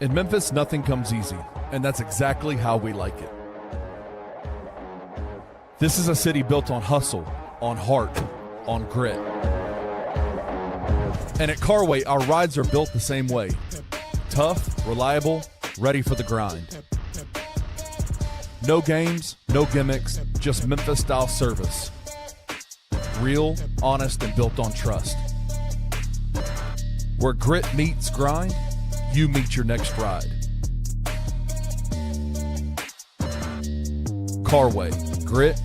In Memphis, nothing comes easy, and that's exactly how we like it. This is a city built on hustle, on heart, on grit. And at Carway, our rides are built the same way. Tough, reliable, ready for the grind. No games, no gimmicks, just Memphis-style service. Real, honest, and built on trust. Where grit meets grind, you meet your next ride. Carway, grit,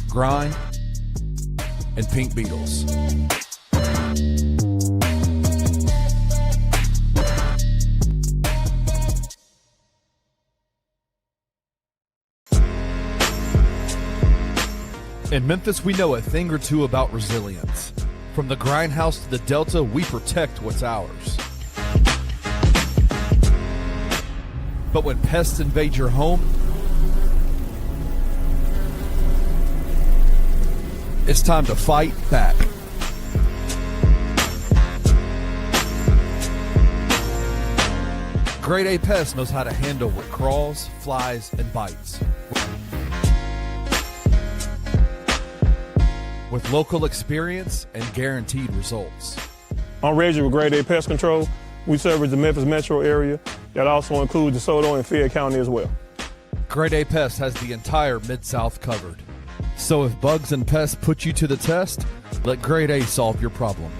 grind, and Pink Beetles. In Memphis, we know a thing or two about resilience. From the grindhouse to the Delta, we protect what's ours. But when pests invade your home, it's time to fight back. Grade A Pest knows how to handle what crawls, flies, and bites. With local experience and guaranteed results. I'm Reggie with Grade A Pest Control. We service the Memphis metro area. That also includes DeSoto and Fayette County as well. Grade A Pest has the entire Mid-South covered. So if bugs and pests put you to the test, let Grade A solve your problem.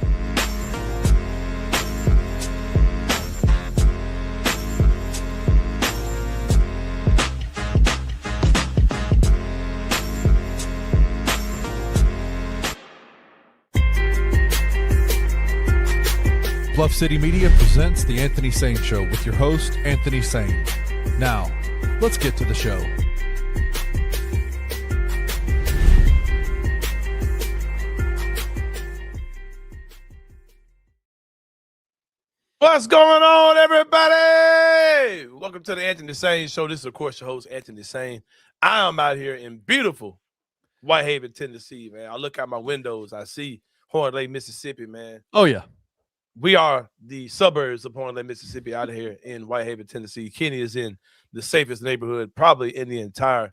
Bluff City Media presents The Anthony Sain Show with your host, Anthony Sain. Now, let's get to the show. What's going on, everybody? Welcome to the Anthony Sain Show. This is, of course, your host, Anthony Sain. I am out here in beautiful Whitehaven, Tennessee, man. I look out my windows. I see Horn Lake, Mississippi, man. Oh, yeah. We are the suburbs of Horn Lake, Mississippi, out here in Whitehaven, Tennessee. Kenny is in the safest neighborhood probably in the entire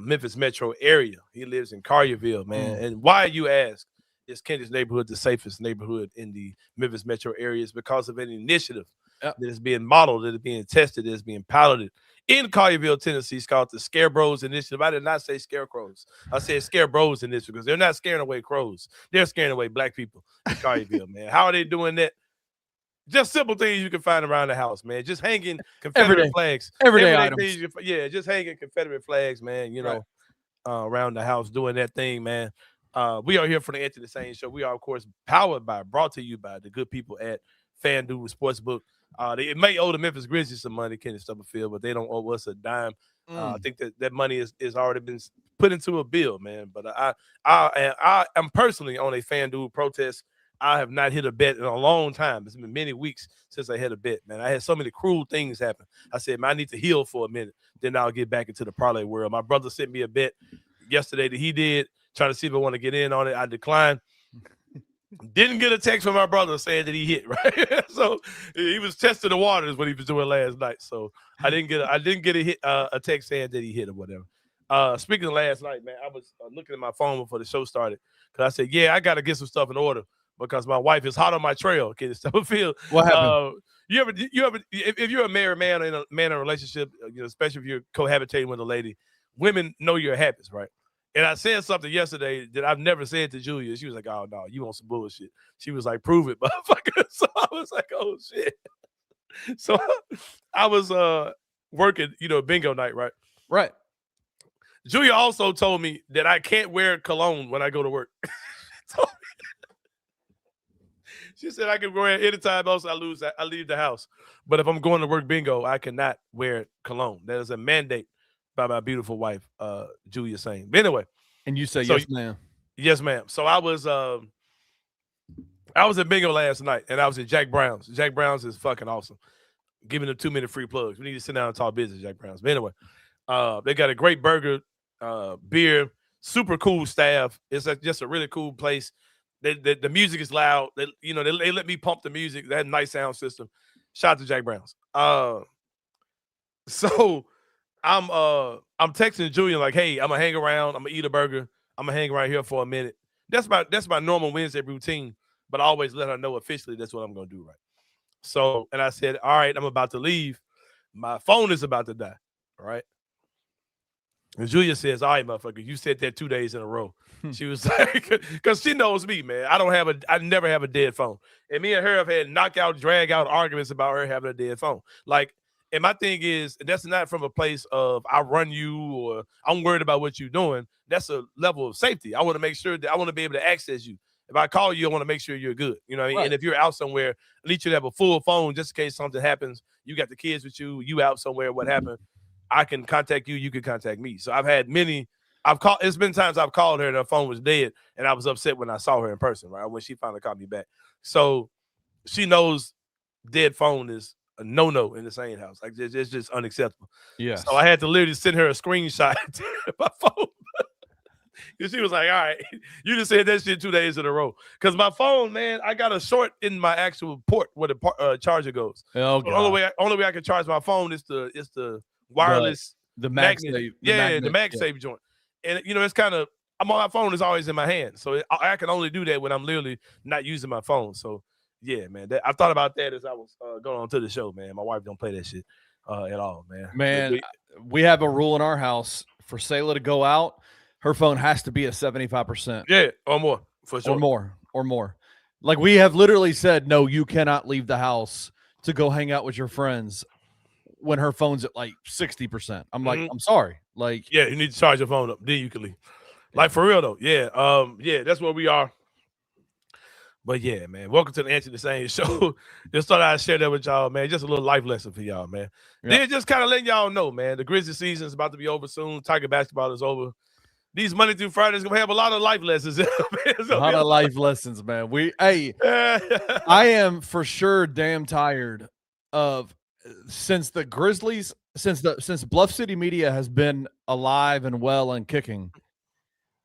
Memphis metro area. He lives in Collierville, man. And why, you ask, is Kenny's neighborhood the safest neighborhood in the Memphis metro area? Is because of an initiative that is being modeled, that is being tested, that is being piloted in Collierville, Tennessee. It's called the Scarebros Initiative. I did not say scarecrows. I said Scarebros Initiative because they're not scaring away crows. They're scaring away black people in Collierville, man. How are they doing that? Just simple things you can find around the house, man. Just hanging Confederate flags. Everyday items. Just hanging Confederate flags, man, you know, around the house doing that thing, man. We are here for the Anthony Sain Show. We are, of course, brought to you by the good people at FanDuel Sportsbook. They may owe the Memphis Grizzlies some money, Kenny Stubblefield, but they don't owe us a dime. I think that money is already been put into a bill, man. But I am personally on a FanDuel protest. I have not hit a bet in a long time. It's been many weeks since I hit a bet, man. I had so many cruel things happen. I said, man, I need to heal for a minute. Then I'll get back into the parlay world. My brother sent me a bet yesterday that he did, trying to see if I want to get in on it. I declined. Didn't get a text from my brother saying that he hit, right? So he was testing the waters what he was doing last night. So I didn't get a text saying that he hit or whatever. Speaking of last night, man, I was looking at my phone before the show started because I said, yeah, I got to get some stuff in order because my wife is hot on my trail. Kenny Stubblefield. What happened? You ever, if you're a married man in a relationship, you know, especially if you're cohabitating with a lady, women know your habits, right? And I said something yesterday that I've never said to Julia. She was like, oh, no, you want some bullshit. She was like, prove it, motherfucker. So I was like, oh, shit. So I was working, bingo night, right? Right. Julia also told me that I can't wear cologne when I go to work. She said I can wear it anytime else I leave the house. But if I'm going to work bingo, I cannot wear cologne. That is a mandate by my beautiful wife, Julia Sain. But anyway. And you say, yes, ma'am. Yes, ma'am. So I was at bingo last night, and I was at Jack Brown's. Jack Brown's is fucking awesome. Giving them 2-minute free plugs. We need to sit down and talk business, Jack Brown's. But anyway, they got a great burger, beer, super cool staff. It's just a really cool place. The music is loud. They let me pump the music. They have a nice sound system. Shout out to Jack Browns. So I'm texting Julian like, hey, I'm gonna hang around, I'm gonna eat a burger, I'm gonna hang around here for a minute. That's my normal Wednesday routine, but I always let her know officially that's what I'm gonna do, right? So, and I said, all right, I'm about to leave. My phone is about to die, all right? And Julia says, all right, motherfucker, you said that 2 days in a row. She was like, because she knows me, man. I never have a dead phone. And me and her have had knockout, drag out arguments about her having a dead phone. Like, and my thing is, that's not from a place of I run you or I'm worried about what you're doing. That's a level of safety. I want to make sure that I want to be able to access you. If I call you, I want to make sure you're good. You know what I mean? Right. And if you're out somewhere, at least you have a full phone just in case something happens. You got the kids with you, you out somewhere, what happened? I can contact you, you can contact me. So it's been times I've called her and her phone was dead, and I was upset when I saw her in person, right? When she finally called me back. So she knows dead phone is a no-no in the Sain house. Like, it's just unacceptable. Yeah. So I had to literally send her a screenshot of my phone. Because she was like, all right, you just said that shit 2 days in a row. Because my phone, man, I got a short in my actual port where the charger goes. Oh, God. The only way I can charge my phone is the wireless. The magnet. The MagSafe joint. And, it's kind of, my phone is always in my hand. So I can only do that when I'm literally not using my phone. So, yeah, man, I thought about that as I was going on to the show, man. My wife don't play that shit at all, man. Man, we have a rule in our house for Sayla to go out. Her phone has to be at 75%. Yeah, or more, for sure. Or more. Like, we have literally said, no, you cannot leave the house to go hang out with your friends when her phone's at like 60%. I'm like, I'm sorry. Like, yeah, you need to charge your phone up. Then you can leave. Like, for real though. Yeah. Yeah, that's where we are. But yeah, man, welcome to the Answer the Same show. Just thought I'd share that with y'all, man. Just a little life lesson for y'all, man. Yeah. Then just kind of letting y'all know, man, the Grizzlies season is about to be over soon. Tiger basketball is over. These Monday through Fridays gonna have a lot of life lessons. A lot of life lessons, man. I am for sure damn tired of since Bluff City Media has been alive and well and kicking.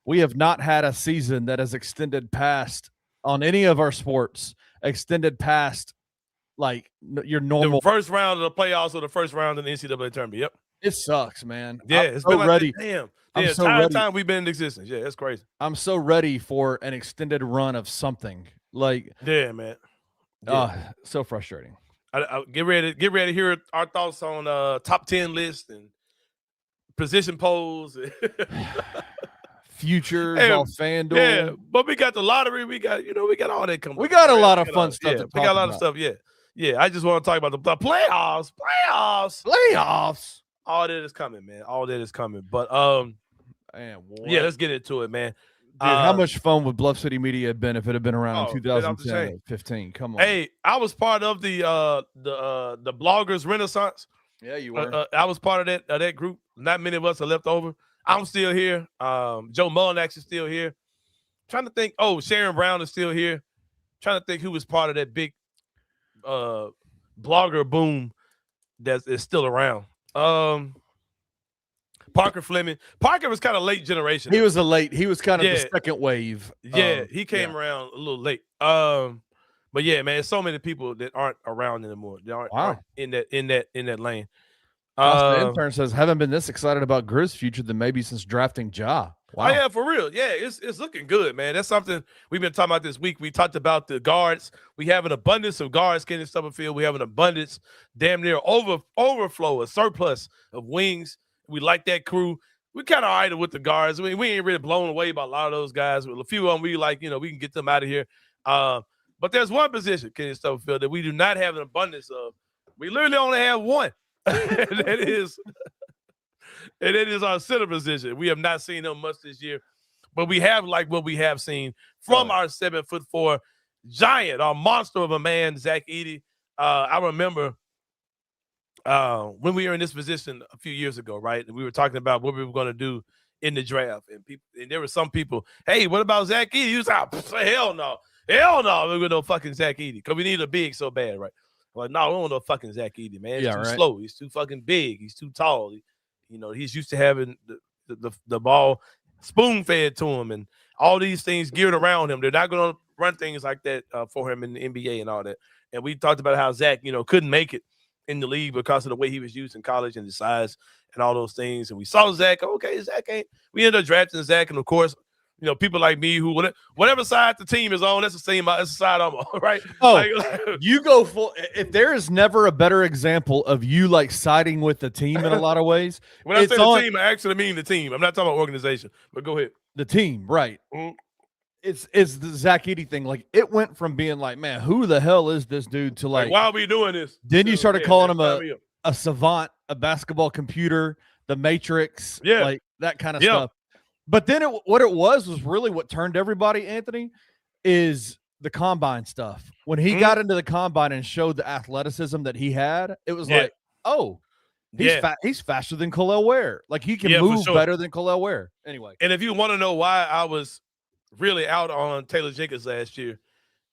We have not had a season that has extended past on any of our sports, extended past like your normal the first round of the playoffs or the first round in the NCAA tournament. Yep, it sucks, man. Yeah, it's been ready. Damn. The entire time we've been in existence. Yeah, it's crazy. I'm so ready for an extended run of something. Like, yeah, man. Yeah. So frustrating. I get ready to hear our thoughts on top 10 list and position polls. Futures on FanDuel. Yeah, but we got the lottery. We got all that coming. We got a lot of fun stuff. Yeah, we got a lot of stuff. Yeah. Yeah. I just want to talk about the playoffs. All that is coming, man. All that is coming. But yeah, let's get into it, man. Dude, how much fun would Bluff City Media have been if it had been around in 2010 or 15? Come on. Hey, I was part of the bloggers renaissance. Yeah, you were. I was part of that group. Not many of us are left over. I'm still here. Joe Mullinax is still here. Trying to think. Oh, Sharon Brown is still here. Trying to think who was part of that big blogger boom that is still around. Parker Fleming. Parker was kind of late generation. He was kind of the second wave. Yeah, he came around a little late. But yeah, man, so many people that aren't around anymore. They aren't in that lane. The intern says, haven't been this excited about Grizz future than maybe since drafting Ja. Wow. Oh, yeah, for real. Yeah, it's looking good, man. That's something we've been talking about this week. We talked about the guards. We have an abundance of guards getting Stubblefield. We have an abundance, damn near overflow, a surplus of wings. We like that crew. We kind of all right with the guards. I mean, we ain't really blown away by a lot of those guys. With a few of them, we like, we can get them out of here. But there's one position, Kenny Stubblefield, that we do not have an abundance of. We literally only have one. and it is our center position. We have not seen him much this year, but we have like what we have seen from our 7'4" giant, our monster of a man, Zach Edey. I remember when we were in this position a few years ago, right? And we were talking about what we were going to do in the draft, and there were some people, hey, what about Zach Edey? He was like, hell no, we're going to go fucking Zach Edey because we need a big so bad, right? Like, no, we don't want no fucking Zach Edey, man. He's too slow. He's too fucking big. He's too tall. He's used to having the ball spoon-fed to him and all these things geared around him. They're not going to run things like that for him in the NBA and all that. And we talked about how Zach, couldn't make it in the league because of the way he was used in college and the size and all those things. And we saw Zach. Okay, Zach ain't. We ended up drafting Zach, and of course, people like me who whatever side the team is on, that's the side I'm on, right? Oh, you go full. If there is never a better example of you like siding with the team in a lot of ways. When I say the team, I actually mean the team. I'm not talking about organization, but go ahead. The team, right? Mm-hmm. It's the Zach Edey thing. Like it went from being like, man, who the hell is this dude to like why are we doing this? Then you started calling him a savant, a basketball computer, the Matrix, like that kind of stuff. But then what it was really what turned everybody, Anthony, is the combine stuff. When he got into the combine and showed the athleticism that he had, it was like, oh, he's faster than Khalil Ware. Like he can move better than Khalil Ware. Anyway. And if you want to know why I was really out on Taylor Jenkins last year,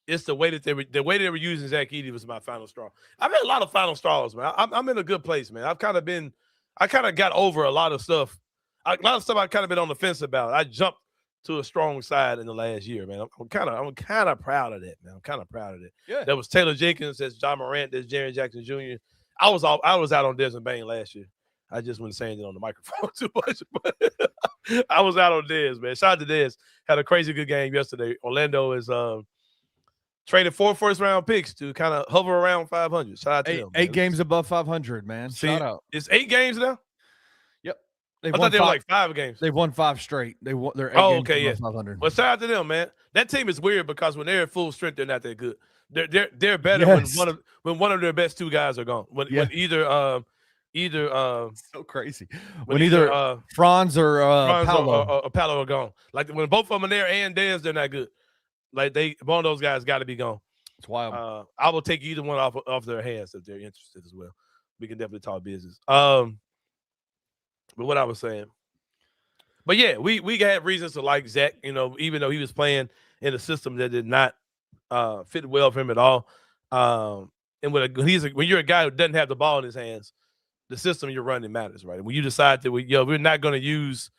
it's the way that they were using Zach Edey was my final straw. I've had a lot of final straws, man. I'm in a good place, man. I kind of got over a lot of stuff. A lot of stuff I kind of been on the fence about. I jumped to a strong side in the last year, man. I'm kind of proud of that, man. I'm kind of proud of it. Yeah. That was Taylor Jenkins, that's John Morant, that's Jaren Jackson Jr. I was out on Desmond Bain last year. I just wasn't saying it on the microphone too much, but I was out on Dez, man. Shout out to Dez. Had a crazy good game yesterday. Orlando is traded 4 first-round picks to kind of hover around 500. Shout out to them. 8 games above 500, man. Shout out. It's 8 games now? Yep. I thought they were like 5 games. They've won 5 straight. They're 8 games above 500. Well, shout out to them, man. That team is weird because when they're at full strength, they're not that good. They're better when one of their best 2 guys are gone. When either so crazy. When either Franz or Paolo. or Paolo are gone. Like when both of them are there and Dez, they're not good. Like one of those guys got to be gone. It's wild. I will take either one off their hands if they're interested as well. We can definitely talk business. But what I was saying. But yeah, we had reasons to like Zach, even though he was playing in a system that did not fit well for him at all. And when you're a guy who doesn't have the ball in his hands, the system you're running matters, right? When you decide that we're not going to use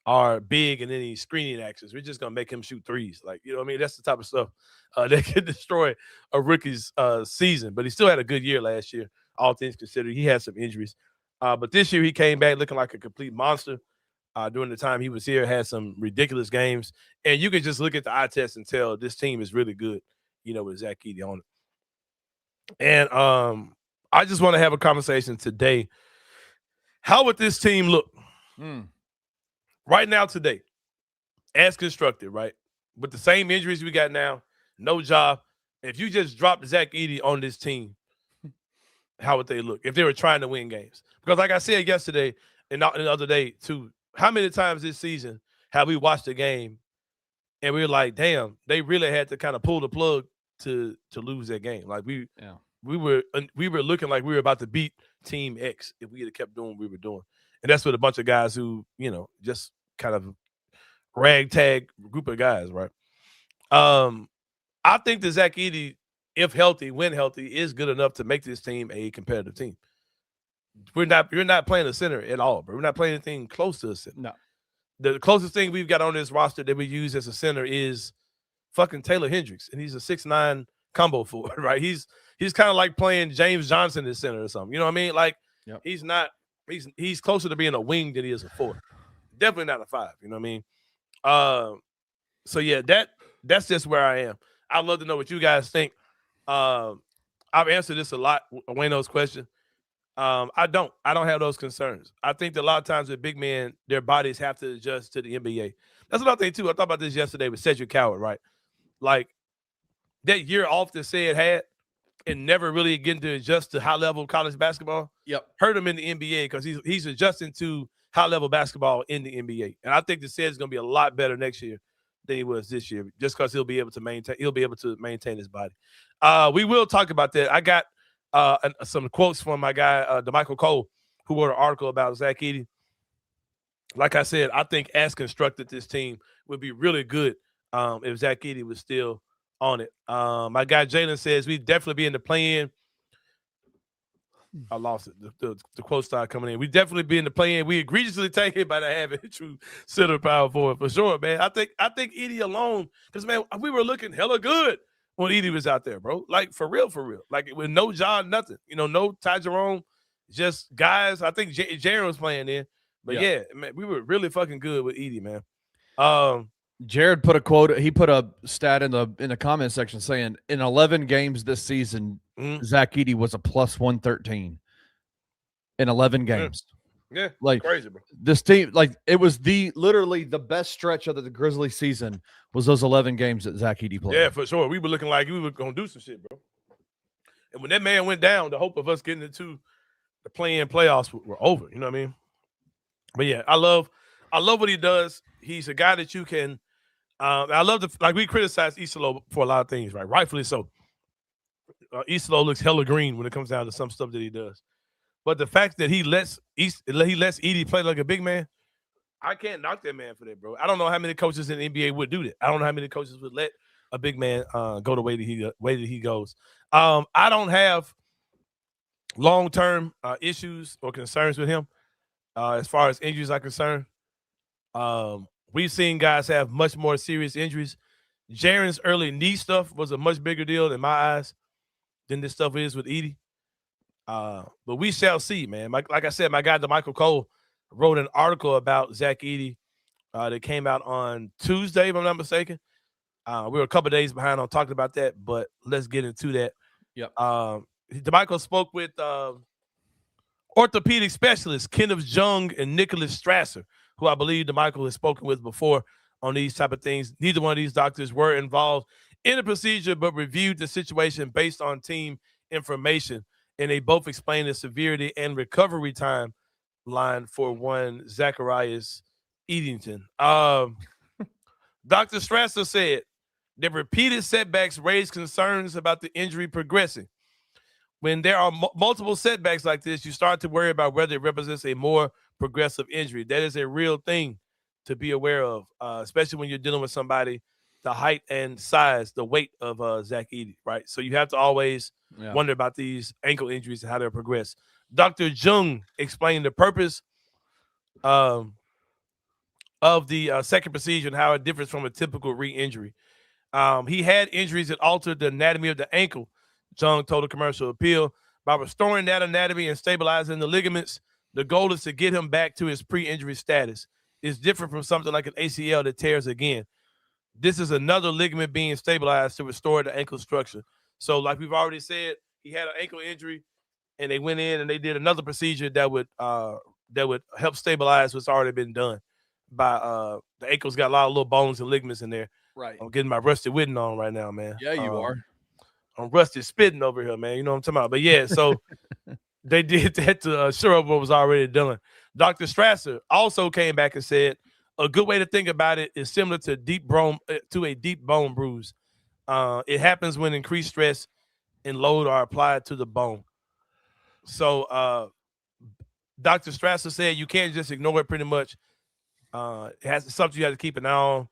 our big and any screening actions, we're just going to make him shoot threes. Like, you know what I mean? That's the type of stuff that could destroy a rookie's season. But he still had a good year last year, all things considered. He had some injuries. But this year he came back looking like a complete monster. During the time he was here, had some ridiculous games. And you can just look at the eye test and tell this team is really good, with Zach Edey on it. And I just want to have a conversation today. How would this team look right now today, as constructed, right? With the same injuries we got now, no job. If you just dropped Zach Edey on this team, how would they look if they were trying to win games? Because like I said yesterday and the other day too, how many times this season have we watched a game and we were like, damn, they really had to kind of pull the plug to lose that game. Like we were looking like we were about to beat Team X if we had kept doing what we were doing. And that's with a bunch of guys who, just kind of ragtag group of guys, right? I think that Zach Edey, if healthy, when healthy, is good enough to make this team a competitive team. You're not playing a center at all, but we're not playing anything close to a center. No. The closest thing we've got on this roster that we use as a center is fucking Taylor Hendricks, and he's a 6'9" combo forward, right? He's kind of like playing James Johnson at center or something. You know what I mean? Like he's not. He's closer to being a wing than he is a forward. Definitely not a 5. You know what I mean? So yeah, that's just where I am. I'd love to know what you guys think. I've answered this a lot. Wayno's question. I don't have those concerns. I think that a lot of times with big men, their bodies have to adjust to the NBA. That's another thing too. I thought about this yesterday with Cedric Coward, right? Like that year off that Said had and never really getting to adjust to high level college basketball. Yep. Hurt him in the NBA because he's adjusting to high level basketball in the NBA. And I think that Said is going to be a lot better next year than he was this year, just because he'll be able to maintain his body. We will talk about that. I got some quotes from my guy, Damichael Cole, who wrote an article about Zach Edey. Like I said, I think as constructed, this team would be really good if Zach Edey was still on it. My guy Jalen says we'd definitely be in the play-in. I lost it. The quote started coming in. We definitely be in the play-in. We egregiously take it by not having true center power forward for sure, man. I think Edey alone, because man, we were looking hella good when Edey was out there, bro. Like for real. Like with no John, nothing. No Ty Jerome, just guys. I think Jaren was playing then, but yeah, man, we were really fucking good with Edey, man. Jared put a quote. He put a stat in the comment section saying in 11 games this season, Zach Edey was a plus 113 in 11 games. Yeah, like crazy, bro. This team, like it was literally the best stretch of the Grizzlies season was those 11 games that Zach Edey played. Yeah, for sure. We were looking like we were gonna do some shit, bro. And when that man went down, the hope of us getting into the play-in playoffs were over. You know what I mean? But yeah, I love what he does. He's a guy that you can. I love we criticize Isolo for a lot of things, right? Rightfully so. Isolo looks hella green when it comes down to some stuff that he does. But the fact that he lets Edey play like a big man, I can't knock that man for that, bro. I don't know how many coaches in the NBA would do that. I don't know how many coaches would let a big man go the way that he goes. I don't have long-term issues or concerns with him as far as injuries are concerned. We've seen guys have much more serious injuries. Jaren's early knee stuff was a much bigger deal in my eyes than this stuff is with Edey. But we shall see, man. Like I said, my guy Damichael Cole wrote an article about Zach Edey that came out on Tuesday, if I'm not mistaken. We were a couple of days behind on talking about that, but let's get into that. Yep. Damichael spoke with orthopedic specialists Kenneth Jung and Nicholas Strasser, who I believe Damichael has spoken with before on these type of things. Neither one of these doctors were involved in the procedure, but reviewed the situation based on team information. And they both explained the severity and recovery timeline for one Zacharias Eddington. Dr. Strasser said that repeated setbacks raise concerns about the injury progressing. When there are multiple setbacks like this, you start to worry about whether it represents a more progressive injury. That is a real thing to be aware of, especially when you're dealing with somebody the height and size, the weight of Zach Edey, right? So you have to always wonder about these ankle injuries and how they progress. Dr. Jung explained the purpose of the second procedure and how it differs from a typical re-injury. He had injuries that altered the anatomy of the ankle, Jung told a commercial appeal. By restoring that anatomy and stabilizing the ligaments, the goal is to get him back to his pre-injury status. It's different from something like an ACL that tears again. This is another ligament being stabilized to restore the ankle structure. So like we've already said, he had an ankle injury, and they went in and they did another procedure that would help stabilize what's already been done. By the ankle's got a lot of little bones and ligaments in there. Right. I'm getting my Rusty Whitten on right now, man. Yeah, you are. I'm Rusty spitting over here, man. You know what I'm talking about? But yeah, so they did that to shore up what was already done. Dr. Strasser also came back and said a good way to think about it is similar to a deep bone bruise. It happens when increased stress and load are applied to the bone. So Dr. Strasser said you can't just ignore it pretty much. It's something you have to keep an eye on.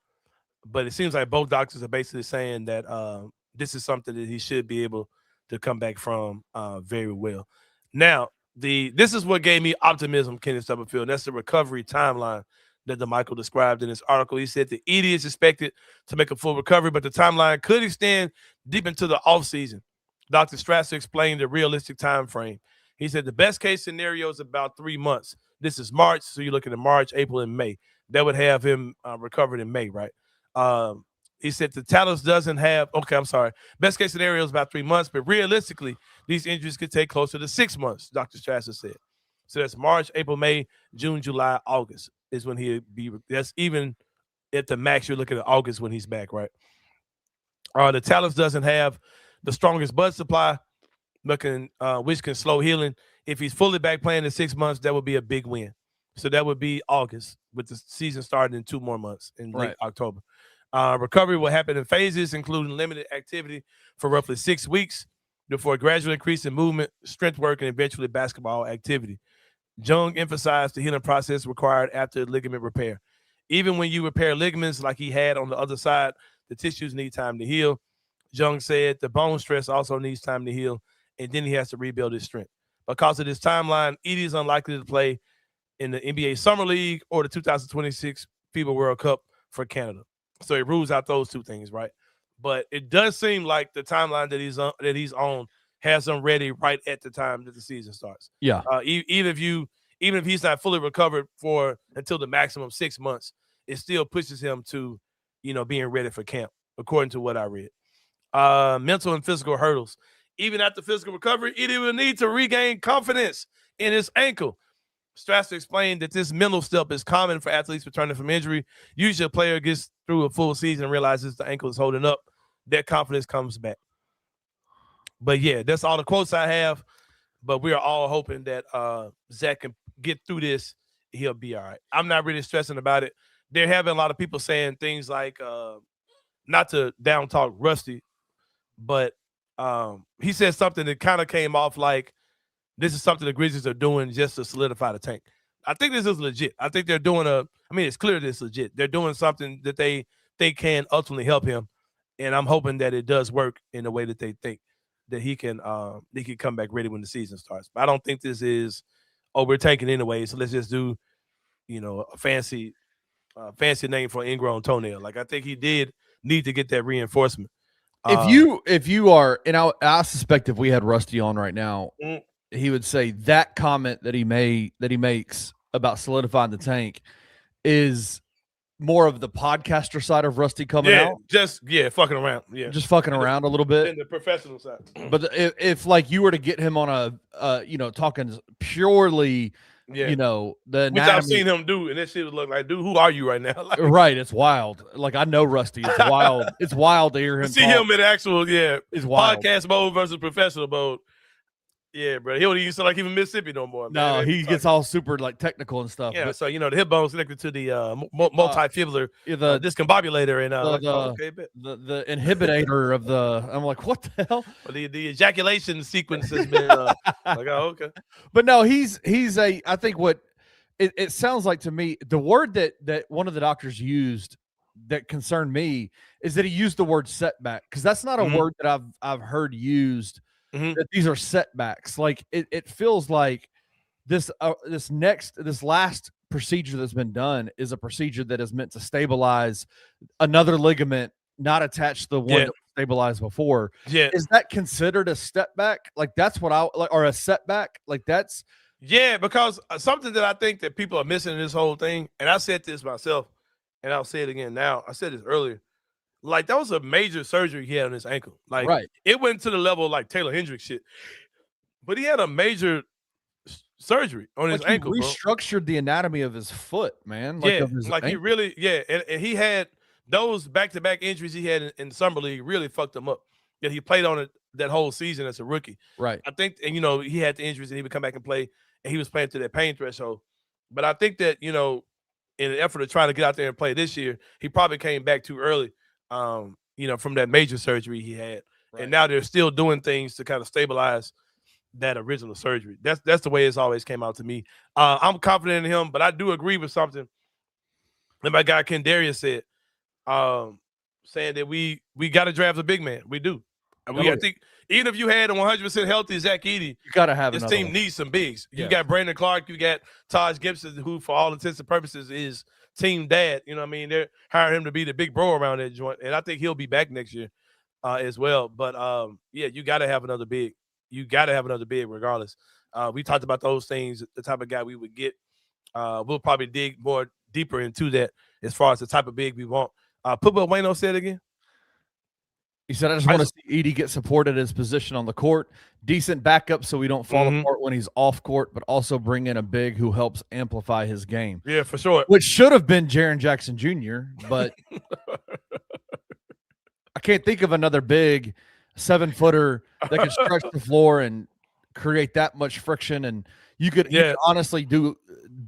But it seems like both doctors are basically saying that this is something that he should be able to come back from very well. Now, this is what gave me optimism, Kenneth Stubblefield. That's the recovery timeline that Damichael described in his article. He said the Edey is expected to make a full recovery, but the timeline could extend deep into the offseason. Dr. Strasser explained the realistic time frame. He said the best case scenario is about 3 months. This is March, so you're looking at March, April, and May. That would have him recovered in May, right? He said the Talus doesn't have, best case scenario is about 3 months, but realistically, these injuries could take closer to 6 months, Dr. Strasser said. So that's March, April, May, June, July, August is when he'll be, that's even at the max, you're looking at August when he's back, right? The Talus doesn't have the strongest blood supply, which can slow healing. If he's fully back playing in 6 months, that would be a big win. So that would be August, with the season starting in 2 more months in late October. Recovery will happen in phases, including limited activity for roughly 6 weeks before a gradual increase in movement, strength work, and eventually basketball activity. Jung emphasized the healing process required after ligament repair. Even when you repair ligaments like he had on the other side, the tissues need time to heal. Jung said the bone stress also needs time to heal, and then he has to rebuild his strength. because of this timeline, Edey is unlikely to play in the NBA Summer League or the 2026 FIBA World Cup for Canada. So it rules out those two things, right? But it does seem like the timeline that he's on has him ready right at the time that the season starts. Yeah. Even if he's not fully recovered for until the maximum 6 months, it still pushes him to, being ready for camp, according to what I read. Mental and physical hurdles. Even after physical recovery, Edey will need to regain confidence in his ankle. Strasser explained that this mental step is common for athletes returning from injury. Usually a player gets through a full season and realizes the ankle is holding up. That confidence comes back. But, yeah, that's all the quotes I have. But we are all hoping that Zach can get through this. He'll be all right. I'm not really stressing about it. There have been a lot of people saying things like, not to down talk Rusty, but he said something that kind of came off like, this is something the Grizzlies are doing just to solidify the tank. I think this is legit. I think they're doing it's clear that it's legit. They're doing something that they think can ultimately help him. And I'm hoping that it does work in the way that they think that he can come back ready when the season starts. But I don't think this is, we're tanking anyway, so let's just do, a fancy name for an ingrown toenail. Like, I think he did need to get that reinforcement. If you are, and I suspect if we had Rusty on right now, he would say that comment that he makes about solidifying the tank is more of the podcaster side of Rusty coming out. Fucking around. Yeah. Just fucking around a little bit. In the professional side. But if like you were to get him on talking purely, the anatomy. Which I've seen him do, and that shit would look like, dude, who are you right now? Like, right. It's wild. Like, I know Rusty. It's wild. It's wild to hear him see him in actual, it's wild. Podcast mode versus professional mode. Yeah, bro. He don't even sound like even Mississippi no more. No, he gets all super like technical and stuff. Yeah, but, so the hip bone's connected to the multifibular discombobulator and the inhibitor of the. I'm like, what the hell? Well, the ejaculation sequence has been like, oh, okay. But no, he's a. I think what it sounds like to me, the word that one of the doctors used that concerned me is that he used the word setback, because that's not a word that I've heard used. That these are setbacks. Like it feels like this last procedure that's been done is a procedure that is meant to stabilize another ligament not attached to the one that was stabilized before. Yeah. Is that considered a step back? Like that's what or a setback? Like that's because something that I think that people are missing in this whole thing, and I said this myself, and I'll say it again now. I said this earlier. Like, that was a major surgery he had on his ankle. Like, right. It went to the level of, like, Taylor Hendricks shit. But he had a major surgery on his ankle, he restructured the anatomy of his foot, man. He really, and he had those back-to-back injuries he had in Summer League really fucked him up. Yeah, he played on it that whole season as a rookie. Right. I think, and, he had the injuries and he would come back and play, and he was playing to that pain threshold. But I think that, in an effort to try to get out there and play this year, he probably came back too early. From that major surgery he had. Right. And now they're still doing things to kind of stabilize that original surgery. That's the way it's always came out to me. I'm confident in him, but I do agree with something that my guy Ken Darius said, saying that we got to draft a big man. We do. I think even if you had a 100% healthy Zach Edey, you got to have this team needs some bigs. You got Brandon Clark, you got Taj Gibson, who for all intents and purposes is team dad. You know what I mean? They're hiring him to be the big bro around that joint, and I think he'll be back next year as well. But you got to have another big. You got to have another big regardless. We talked about those things, the type of guy we would get. We'll probably dig more deeper into that as far as the type of big we want. Put what Wayno said again. He said, I just want to see Edey get supported his position on the court. Decent backup so we don't fall apart when he's off court, but also bring in a big who helps amplify his game. Yeah, for sure. Which should have been Jaren Jackson Jr., but I can't think of another big 7-footer that can stretch the floor and create that much friction. And you could honestly do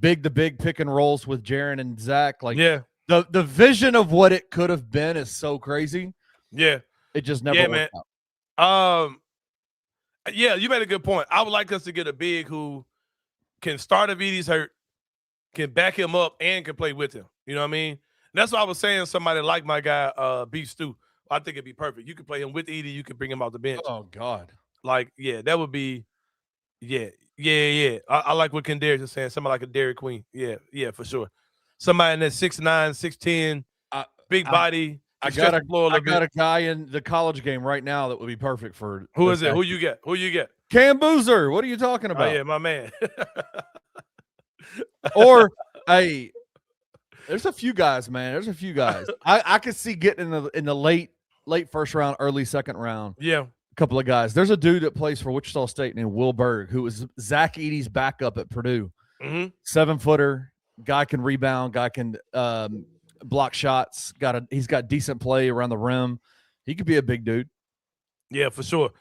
the big pick and rolls with Jaren and Zach. Like, the vision of what it could have been is so crazy. Yeah. It just never worked out. You made a good point. I would like us to get a big who can start if Edey's hurt, can back him up, and can play with him. You know what I mean? And that's why I was saying somebody like my guy, Beef Stew. I think it'd be perfect. You can play him with Edey. You can bring him off the bench. Oh, God. Like, that would be Yeah. I like what Kendarius is saying. Somebody like a Dairy Queen. Yeah, for sure. Somebody in that 6'9", 6'10", big body. I got a guy in the college game right now that would be perfect for. Who is it? Who you get? Cam Boozer. What are you talking about? Oh yeah, my man. Or hey, there's a few guys, man. There's a few guys. I could see getting in the late first round, early second round. Yeah. A couple of guys. There's a dude that plays for Wichita State named Will Berg, who was Zach Edey's backup at Purdue. 7-footer, guy can rebound, guy can block shots. He's got decent play around the rim. He could be a big dude. Yeah, for sure,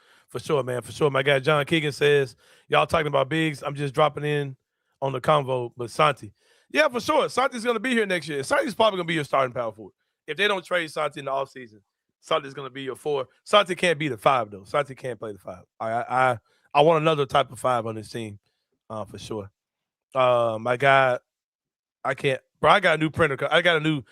man, for sure. My guy John Keegan says, y'all talking about bigs. I'm just dropping in on the convo, but Santi. Yeah, for sure. Santi's going to be here next year. Santi's probably going to be your starting power forward. If they don't trade Santi in the offseason, Santi's going to be your 4. Santi can't be the 5, though. Santi can't play the 5. I want another type of 5 on this team, for sure. My guy, I can't. Bro, I got a new printer. I got a new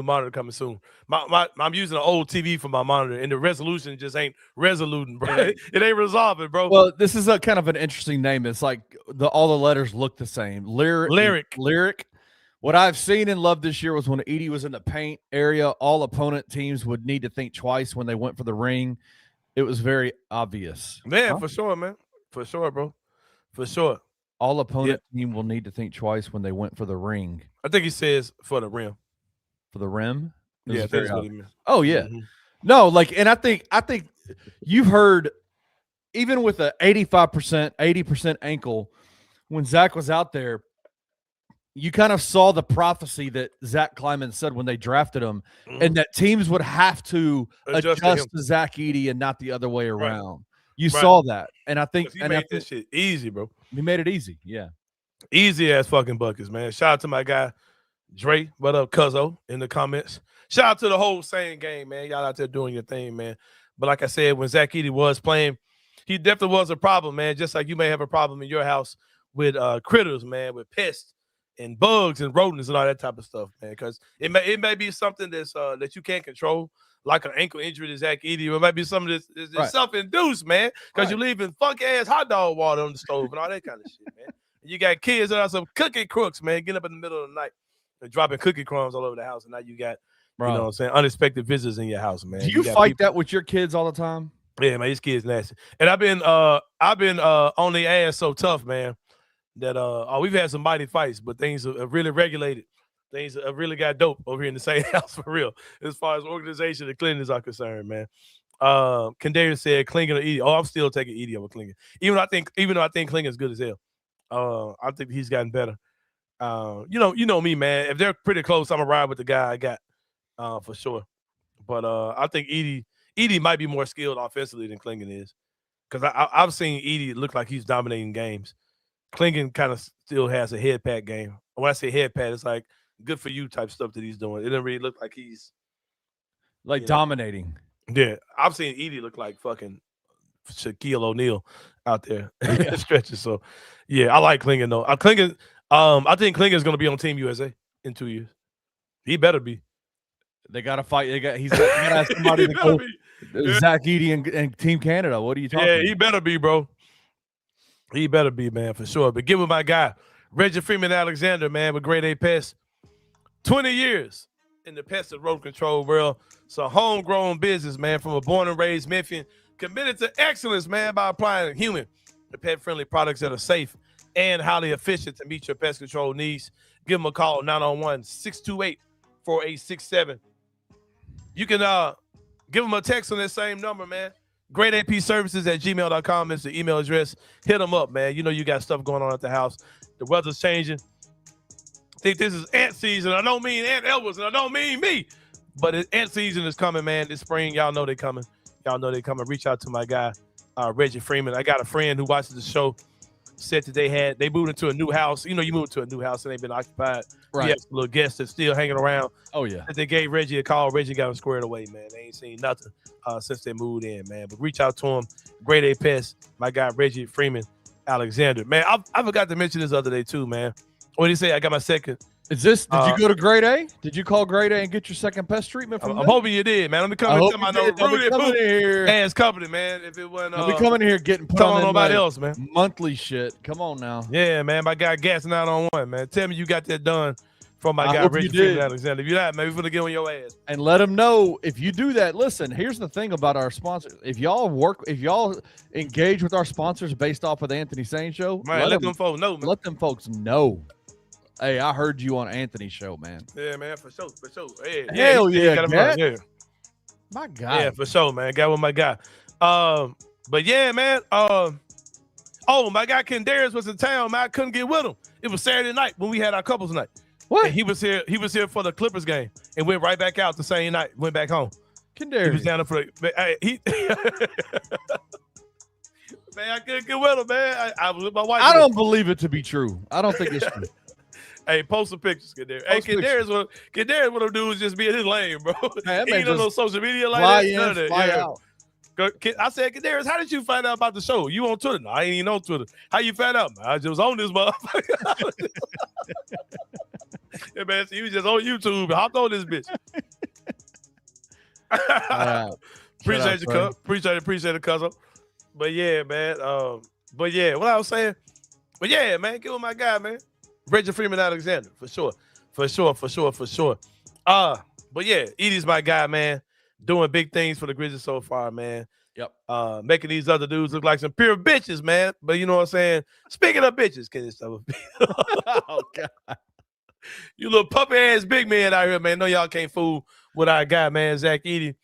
monitor coming soon. I'm using an old TV for my monitor, and the resolution just ain't resoluting, bro. It ain't resolving, bro. Well, this is a kind of an interesting name. It's like all the letters look the same. Lyric. What I've seen and loved this year was when Edey was in the paint area, all opponent teams would need to think twice when they went for the ring. It was very obvious. Man, for sure, man. For sure, bro. For sure. All opponent team will need to think twice when they went for the ring. I think he says for the rim. For the rim? Yeah, that's what he meant. Oh, yeah. No, and I think you've heard, even with a 85%, 80% ankle, when Zach was out there, you kind of saw the prophecy that Zach Kleiman said when they drafted him, and that teams would have to adjust to Zach Edey and not the other way around. Right. You saw that, and I think he made this shit easy, bro. He made it easy, yeah. Easy as fucking buckets, man. Shout out to my guy Dre. What up, Cuzzo? In the comments. Shout out to the whole Sain gang, man. Y'all out there doing your thing, man. But like I said, when Zach Edey was playing, he definitely was a problem, man. Just like you may have a problem in your house with critters, man, with pests and bugs and rodents and all that type of stuff, man. Because it may be something that's that you can't control, like an ankle injury to Zach Edey. Or it might be something that's self-induced, man, because you're leaving funky-ass hot dog water on the stove and all that kind of shit, man. And you got kids that are some cookie crooks, man, getting up in the middle of the night and dropping cookie crumbs all over the house. And now you got, you know what I'm saying, unexpected visitors in your house, man. Do you fight that with your kids all the time? Yeah, man, these kids nasty. And I've been on the ass so tough, man, that we've had some mighty fights, but things are really regulated. Things have really got dope over here in the same house, for real, as far as organization and cleanliness are concerned, man. Kendarius said Klingon or Edey. I'm still taking Edey over Klingon. Even though I think Klingon is good as hell. I think he's gotten better. You know me, man. If they're pretty close, I'm gonna ride with the guy I got, for sure. But I think Edey might be more skilled offensively than Klingon is, because I've seen Edey look like he's dominating games. Klingon kind of still has a head pat game. When I say head pat, it's like good for you type stuff that he's doing. It doesn't really look like he's like dominating. Yeah, I've seen Edey look like fucking Shaquille O'Neal out there stretches. So, yeah, I like Klingon though. I think Klingon is going to be on Team USA in 2 years. He better be. They got to fight. He's got to have somebody to go. Zach Edey and Team Canada. What are you talking about? Yeah, he better be, bro. He better be, man, for sure. But give him my guy, Reggie Freeman Alexander, man, with Grade A Pest. 20 years in the pest and road control world. It's a homegrown business, man, from a born and raised Memphian, committed to excellence, man, by applying human and pet-friendly products that are safe and highly efficient to meet your pest control needs. Give them a call, 901-628-4867. You can give them a text on that same number, man. gradeapservices@gmail.com is the email address. Hit them up, man. You know you got stuff going on at the house. The weather's changing. I think this is ant season. I don't mean Ant Edwards, and I don't mean me. But ant season is coming, man. This spring, y'all know they coming. Reach out to my guy, Reggie Freeman. I got a friend who watches the show, said that they moved into a new house. You know, you moved to a new house and they've been occupied. Right. He has a little guest that's still hanging around. Oh, yeah. They gave Reggie a call. Reggie got him squared away, man. They ain't seen nothing since they moved in, man. But reach out to him. Grade A Pest, my guy, Reggie Freeman Alexander. Man, I forgot to mention this other day, too, man. What did he say? I got my second Is this? Did you go to Grade A? Did you call Grade A and get your second pest treatment from? I'm hoping you did, man. Let me come and tell my ass company, man. If it wasn't, we coming here getting put on nobody else, man. Monthly shit. Come on now. Yeah, man. My guy gassing out on one, man. Tell me you got that done from my guy Richard Alexander. If you're not, man, we're gonna get on your ass. And let them know if you do that. Listen, here's the thing about our sponsors. If y'all engage with our sponsors based off of the Anthony Sain show, man, let them folks know, man. Let them folks know. Hey, I heard you on Anthony's show, man. Yeah, man, for sure. Hey, Hell yeah. My God. Yeah, for sure, man. Got with my guy. But yeah, man. My guy Ken Darius was in town, man. I couldn't get with him. It was Saturday night when we had our couples night. What? And he was here for the Clippers game and went right back out the same night. Went back home. Ken Darius. He was down there for man, I couldn't get with him, man. I was with my wife. I don't believe it to be true. I don't think it's true. Hey, post some pictures, Kadarius. Hey, Kadarius, what I'm doing is just be in his lane, bro. Man, he ain't on no social media like that. Fly out. I said, Kadarius, how did you find out about the show? You on Twitter? No, I ain't even on Twitter. How you find out? Man, I just was on this motherfucker. Yeah, man, so he was just on YouTube and hopped on this bitch. Appreciate you, cuz. Appreciate it, cousin. But yeah, man. But yeah, what I was saying. But yeah, man, get with my guy, man. Reggie Freeman Alexander, for sure. But yeah, Edey's my guy, man. Doing big things for the Grizzlies so far, man. Yep. Making these other dudes look like some pure bitches, man. But you know what I'm saying? Speaking of bitches, can this stuff? Oh God. You little puppy ass big man out here, man. No, y'all can't fool with our guy, man, Zach Edey.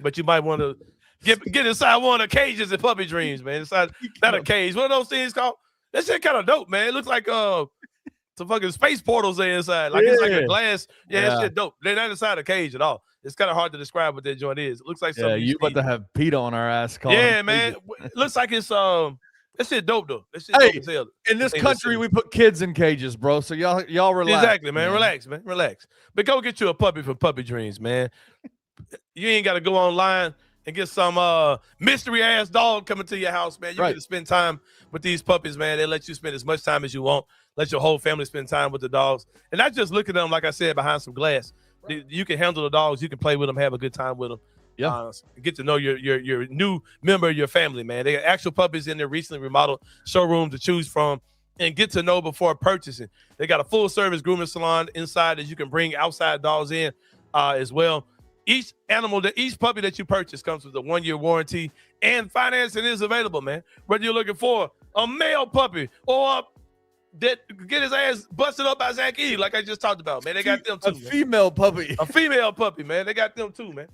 But you might want to get inside one of the cages and puppy dreams, man. Inside not a cage. What are those things called? That shit kind of dope, man. It looks like some fucking space portals there inside. Like it's like a glass. Yeah, that shit dope. They're not inside a cage at all. It's kind of hard to describe what that joint is. It looks like something. You about to have PETA on our ass. Yeah, man. It looks like it's that shit dope though. That shit dope as hell. In this country, we put kids in cages, bro. So y'all relax. Exactly, man. Relax, man. Relax. But go get you a puppy for Puppy Dreams, man. You ain't got to go online and get some mystery ass dog coming to your house, man. You get to spend time with these puppies, man. They let you spend as much time as you want. Let your whole family spend time with the dogs. And not just look at them, like I said, behind some glass. You can handle the dogs. You can play with them, have a good time with them. Yeah. Get to know your new member of your family, man. They got actual puppies in their recently remodeled showroom to choose from and get to know before purchasing. They got a full service grooming salon inside that you can bring outside dogs in as well. Each puppy that you purchase comes with a 1-year warranty, and financing is available, man. Whether you're looking for a male puppy or that get his ass busted up by Zach Edey, like I just talked about, man. They got them too. Female puppy. A female puppy, man. They got them too, man.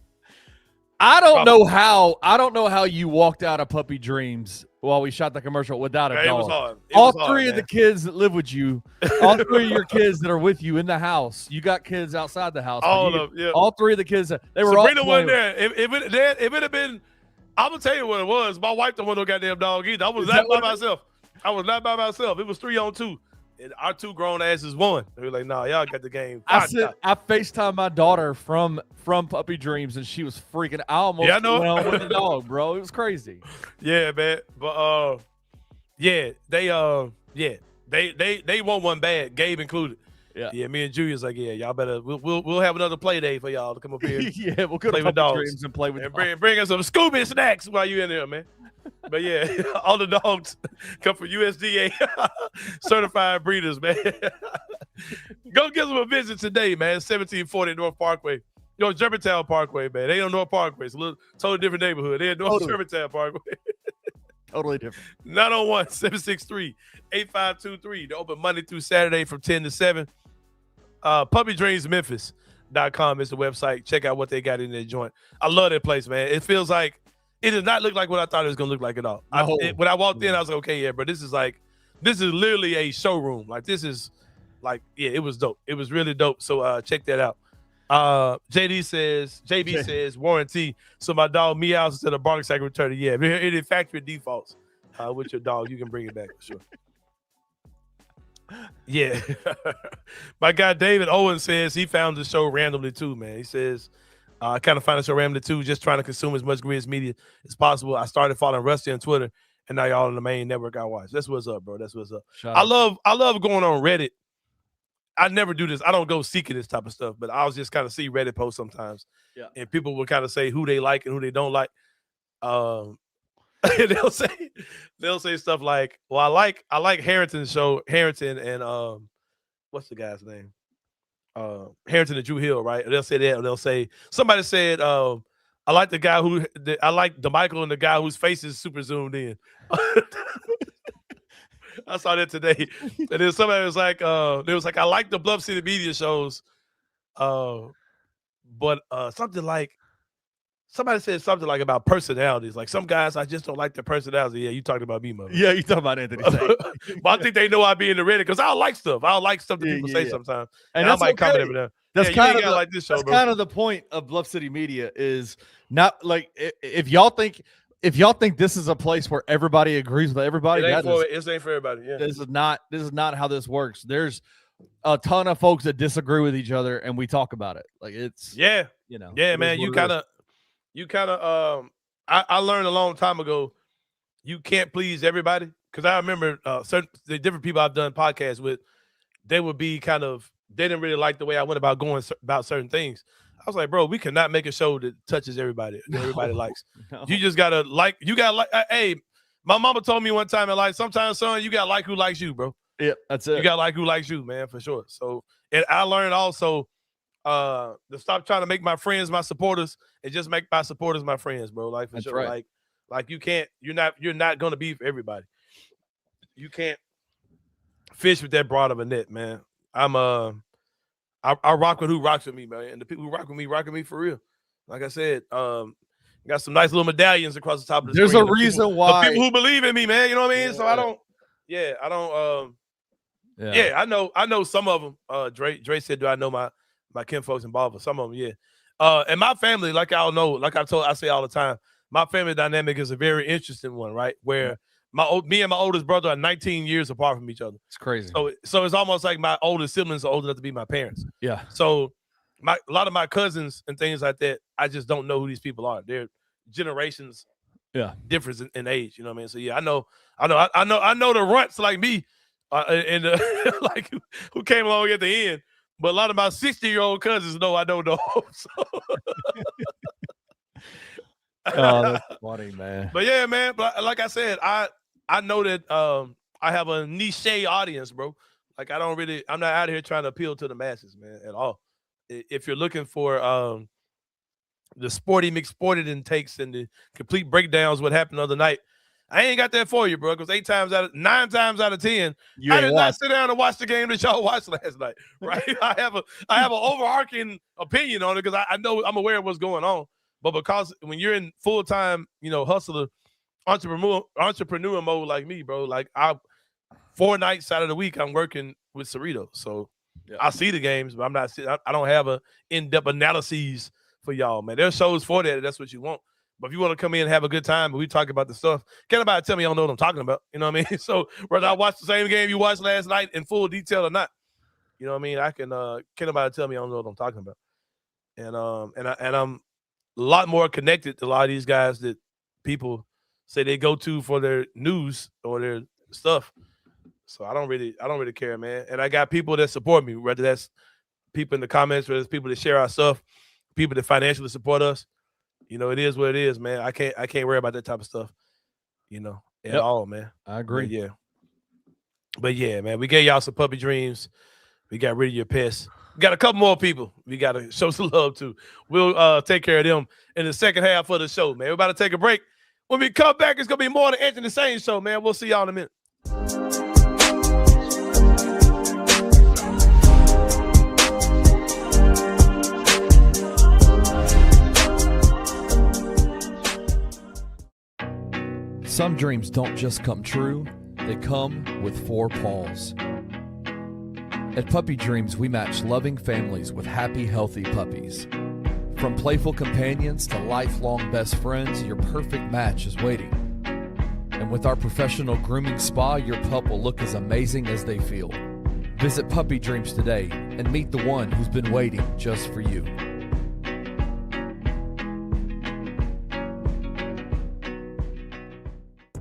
I don't know how you walked out of Puppy Dreams while we shot the commercial without a dog. It was hard. All three of the kids that live with you, all three of your kids that are with you in the house. You got kids outside the house. All three of the kids. They were Sabrina all wasn't there. If it had been, I'm gonna tell you what it was. My wife don't want no goddamn dog either. I was not by myself. It was 3-on-2. And our two grown asses won. They were like, "Nah, y'all got the game." I FaceTimed my daughter from Puppy Dreams, and she was freaking. I almost went on with the dog, bro. It was crazy. Yeah, man. But they want one bad, Gabe included. Yeah. Me and Julia's like, y'all better. We'll have another play day for y'all to come up here. Yeah, we'll go to Puppy Dreams and play with and bring us some Scooby snacks while you in there, man. But yeah, all the dogs come from USDA certified breeders, man. Go give them a visit today, man. 1740 North Parkway. Germantown Parkway, man. They on North Parkway. It's a little totally different neighborhood. They're North Germantown Parkway. Totally different. 901-763-8523. They're open Monday through Saturday from 10 to 7. PuppyDreamsMemphis.com is the website. Check out what they got in their joint. I love that place, man. It feels like it does not look like what I thought it was gonna look like at all. When I walked in, I was like, okay, yeah, but this is literally a showroom. Like this is like, it was dope. It was really dope. So check that out. JB says warranty. So my dog meows instead of barks like return. Yeah, it is factory defaults with your dog. You can bring it back for sure. Yeah. My guy David Owen says he found the show randomly too, man. He says, I kind of find the show randomly too, just trying to consume as much Grizz media as possible. I started following Rusty on Twitter, and now y'all on the main network I watch. That's what's up, bro. That's what's up. I love going on Reddit I never do this. I don't go seeking this type of stuff, but I'll just kind of see Reddit posts sometimes. Yeah. And people will kind of say who they like and who they don't like. they'll say stuff like, well, I like Harrington's show, Harrington and what's the guy's name? Harrington and Drew Hill, right? They'll say that, or they'll say somebody said, I like the guy I like Damichael and the guy whose face is super zoomed in. I saw that today. And then somebody was like, I like the Bluff City media shows. But somebody said something like about personalities. Like some guys, I just don't like their personality. Yeah, you talking about me, mother. Yeah, you talking about Anthony Sain. But I think they know I be in the Reddit because I like stuff. I like stuff that people say sometimes. And I might comment every now. That's kind of like this show, that's bro. kind of the point of Bluff City Media is not like if y'all think this is a place where everybody agrees with everybody, it ain't for everybody. Yeah. This is not how this works. There's a ton of folks that disagree with each other, and we talk about it. Like it's man. I learned a long time ago, you can't please everybody. Because I remember the different people I've done podcasts with, they would be they didn't really like the way I went about going about certain things. I was like, bro, we cannot make a show that touches everybody, that everybody likes. No. You just gotta like. Hey, my mama told me one time in life, sometimes, son, you gotta like who likes you, bro. Yeah, that's it. You gotta like who likes you, man, for sure. So, and I learned also to stop trying to make my friends my supporters and just make my supporters my friends, bro. Like for that's sure. Right. Like you can't. You're not gonna be for everybody. You can't fish with that broad of a net, man. I rock with who rocks with me, man. And the people who rock with me for real. Like I said, got some nice little medallions across the top of the There's screen. There's a reason why. The people who believe in me, man. You know what I mean? So I don't. I know some of them. Dre said, do I know my kinfolks involved? Some of them, yeah. And my family, like I say all the time, my family dynamic is a very interesting one, right? Where me and my oldest brother are 19 years apart from each other. It's crazy. So it's almost like my oldest siblings are old enough to be my parents. Yeah. So a lot of my cousins and things like that, I just don't know who these people are. They're generations difference in age. You know what I mean? So yeah, I know the runts like me and like who came along at the end. But a lot of my 60-year-old cousins know I don't know. So. Oh, that's funny, man. But yeah, man. But like I said, I know that I have a niche audience, bro. Like I'm not out here trying to appeal to the masses, man, at all. If you're looking for the sporty McSported intakes and the complete breakdowns what happened the other night, I ain't got that for you, bro. Because 9 times out of 10, I did not sit down and watch the game that y'all watched last night, right? I have an overarching opinion on it because I know I'm aware of what's going on. But because when you're in full-time, hustler, entrepreneur mode like me, bro, like 4 nights out of the week, I'm working with Cerritos. So I see the games, but I don't have a in-depth analyses for y'all, man. There's shows for that. That's what you want. But if you want to come in and have a good time, and we talk about the stuff, can't nobody tell me I don't know what I'm talking about. You know what I mean? So whether I watch the same game you watched last night in full detail or not, you know what I mean? I can can't nobody tell me I don't know what I'm talking about. And I'm a lot more connected to a lot of these guys that people say they go to for their news or their stuff. So I don't really care, man. And I got people that support me, whether that's people in the comments, whether it's people that share our stuff, people that financially support us. It is what it is, man. I can't worry about that type of stuff, at all, man. I agree. But yeah, man, we gave y'all some puppy dreams. We got rid of your pests. We got a couple more people we got to show some love to. We'll take care of them in the second half of the show, man. We're about to take a break. When we come back, it's going to be more than Anthony Sain show, man. We'll see y'all in a minute. Some dreams don't just come true, they come with 4 paws. At Puppy Dreams, we match loving families with happy, healthy puppies. From playful companions to lifelong best friends, your perfect match is waiting. And with our professional grooming spa, your pup will look as amazing as they feel. Visit Puppy Dreams today and meet the one who's been waiting just for you.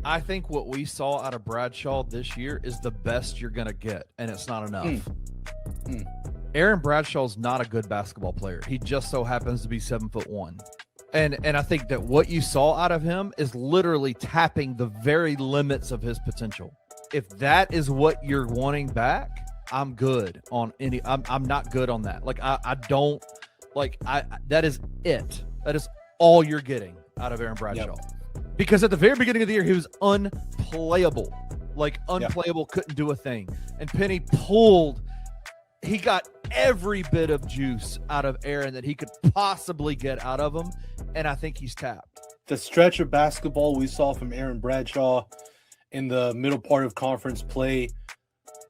I think what we saw out of Bradshaw this year is the best you're going to get, and it's not enough. Aaron Bradshaw's not a good basketball player. He just so happens to be 7'1". And I think that what you saw out of him is literally tapping the very limits of his potential. If that is what you're wanting back, I'm good on any. I'm not good on that. Like I don't like I. That is it. That is all you're getting out of Aaron Bradshaw. Yep. Because at the very beginning of the year, he was unplayable. Like unplayable, couldn't do a thing. And Penny pulled. He got every bit of juice out of Aaron that he could possibly get out of him, and I think he's tapped. The stretch of basketball we saw from Aaron Bradshaw in the middle part of conference play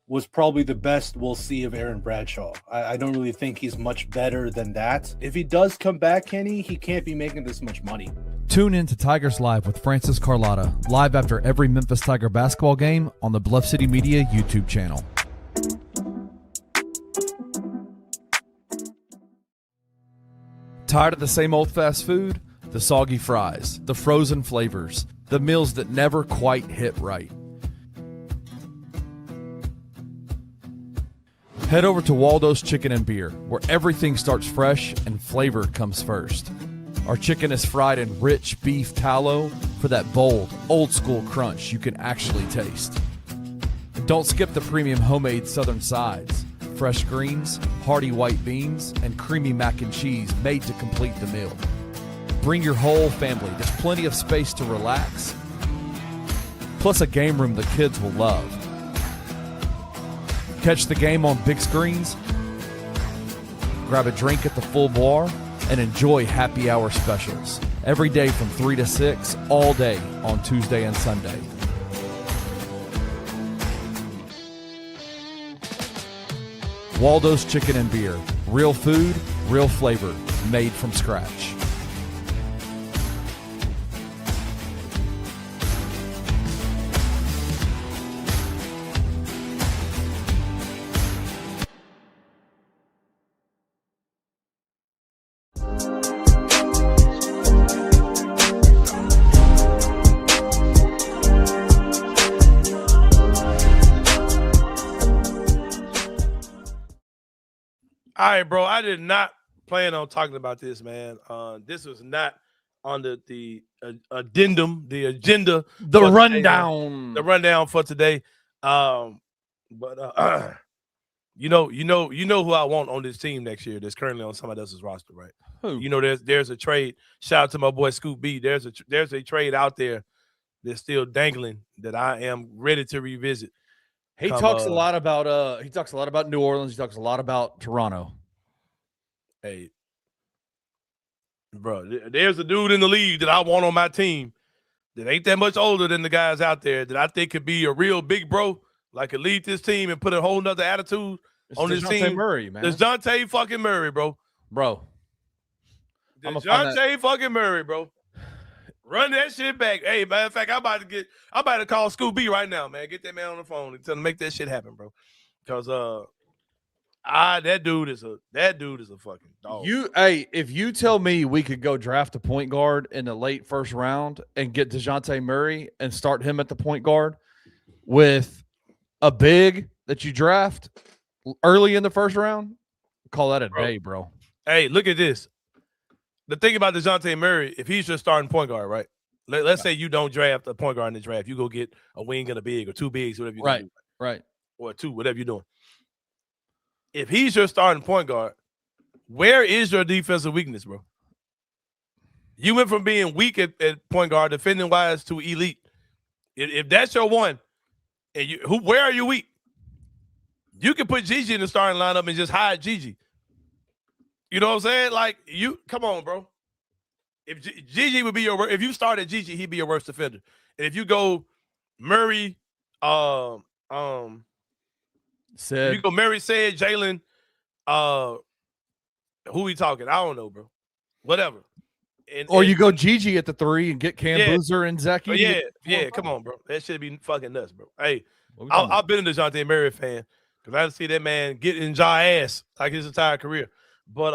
was probably the best we'll see of Aaron Bradshaw. I don't really think he's much better than that. If he does come back, Kenny, he can't be making this much money. Tune in to Tigers Live with Francis Carlotta, live after every Memphis Tiger basketball game on the Bluff City Media YouTube channel. Tired of the same old fast food? The soggy fries, the frozen flavors, the meals that never quite hit right. Head over to Waldo's Chicken and Beer, where everything starts fresh and flavor comes first. Our chicken is fried in rich beef tallow for that bold, old-school crunch you can actually taste. Don't skip the premium homemade southern sides, fresh greens, hearty white beans, and creamy mac and cheese made to complete the meal. Bring your whole family. There's plenty of space to relax, plus a game room the kids will love. Catch the game on big screens, grab a drink at the full bar, and enjoy happy hour specials every day from 3 to 6, all day on Tuesday and Sunday. Waldo's Chicken and Beer. Real food, real flavor, made from scratch. All right, bro. I did not plan on talking about this, man. This was not on the addendum, the agenda, The rundown. Today, the rundown for today. But you know who I want on this team next year. That's currently on somebody else's roster, right? Who? You know, there's a trade. Shout out to my boy Scoop B. There's a trade out there that's still dangling that I am ready to revisit. He talks a lot about New Orleans. He talks a lot about Toronto. Hey, bro, there's a dude in the league that I want on my team that ain't that much older than the guys out there that I think could be a real big bro, like could lead this team and put a whole nother attitude on this team. Murray, man. There's DeJounte fucking Murray, bro. DeJounte fucking Murray, bro. Run that shit back. Hey, matter of fact, I'm about to call Scoop B right now, man. Get that man on the phone and tell him to make that shit happen, bro. Because that dude is a fucking dog. If you tell me we could go draft a point guard in the late first round and get DeJounte Murray and start him at the point guard with a big that you draft early in the first round, call that a day, bro. Hey, look at this. The thing about DeJounte Murray, if he's your starting point guard, right? Let's say you don't draft a point guard in the draft. You go get a wing and a big or two bigs, whatever you do. Right. Or two, whatever you're doing. If he's your starting point guard, where is your defensive weakness, bro? You went from being weak at point guard, defending wise, to elite. If that's your one, and where are you weak? You can put Gigi in the starting lineup and just hide Gigi. You know what I'm saying? Like, come on, bro. If Gigi would be if you started Gigi, he'd be your worst defender. And if you go Murray, Said Jalen, who we talking? I don't know, bro. Whatever. You go Gigi at the 3 and get Cam Boozer and Zach Edey. Yeah, come on, bro. That should be fucking nuts, bro. Hey, I've been a DeJounte Murray fan because I see that man get in jaw ass like his entire career. But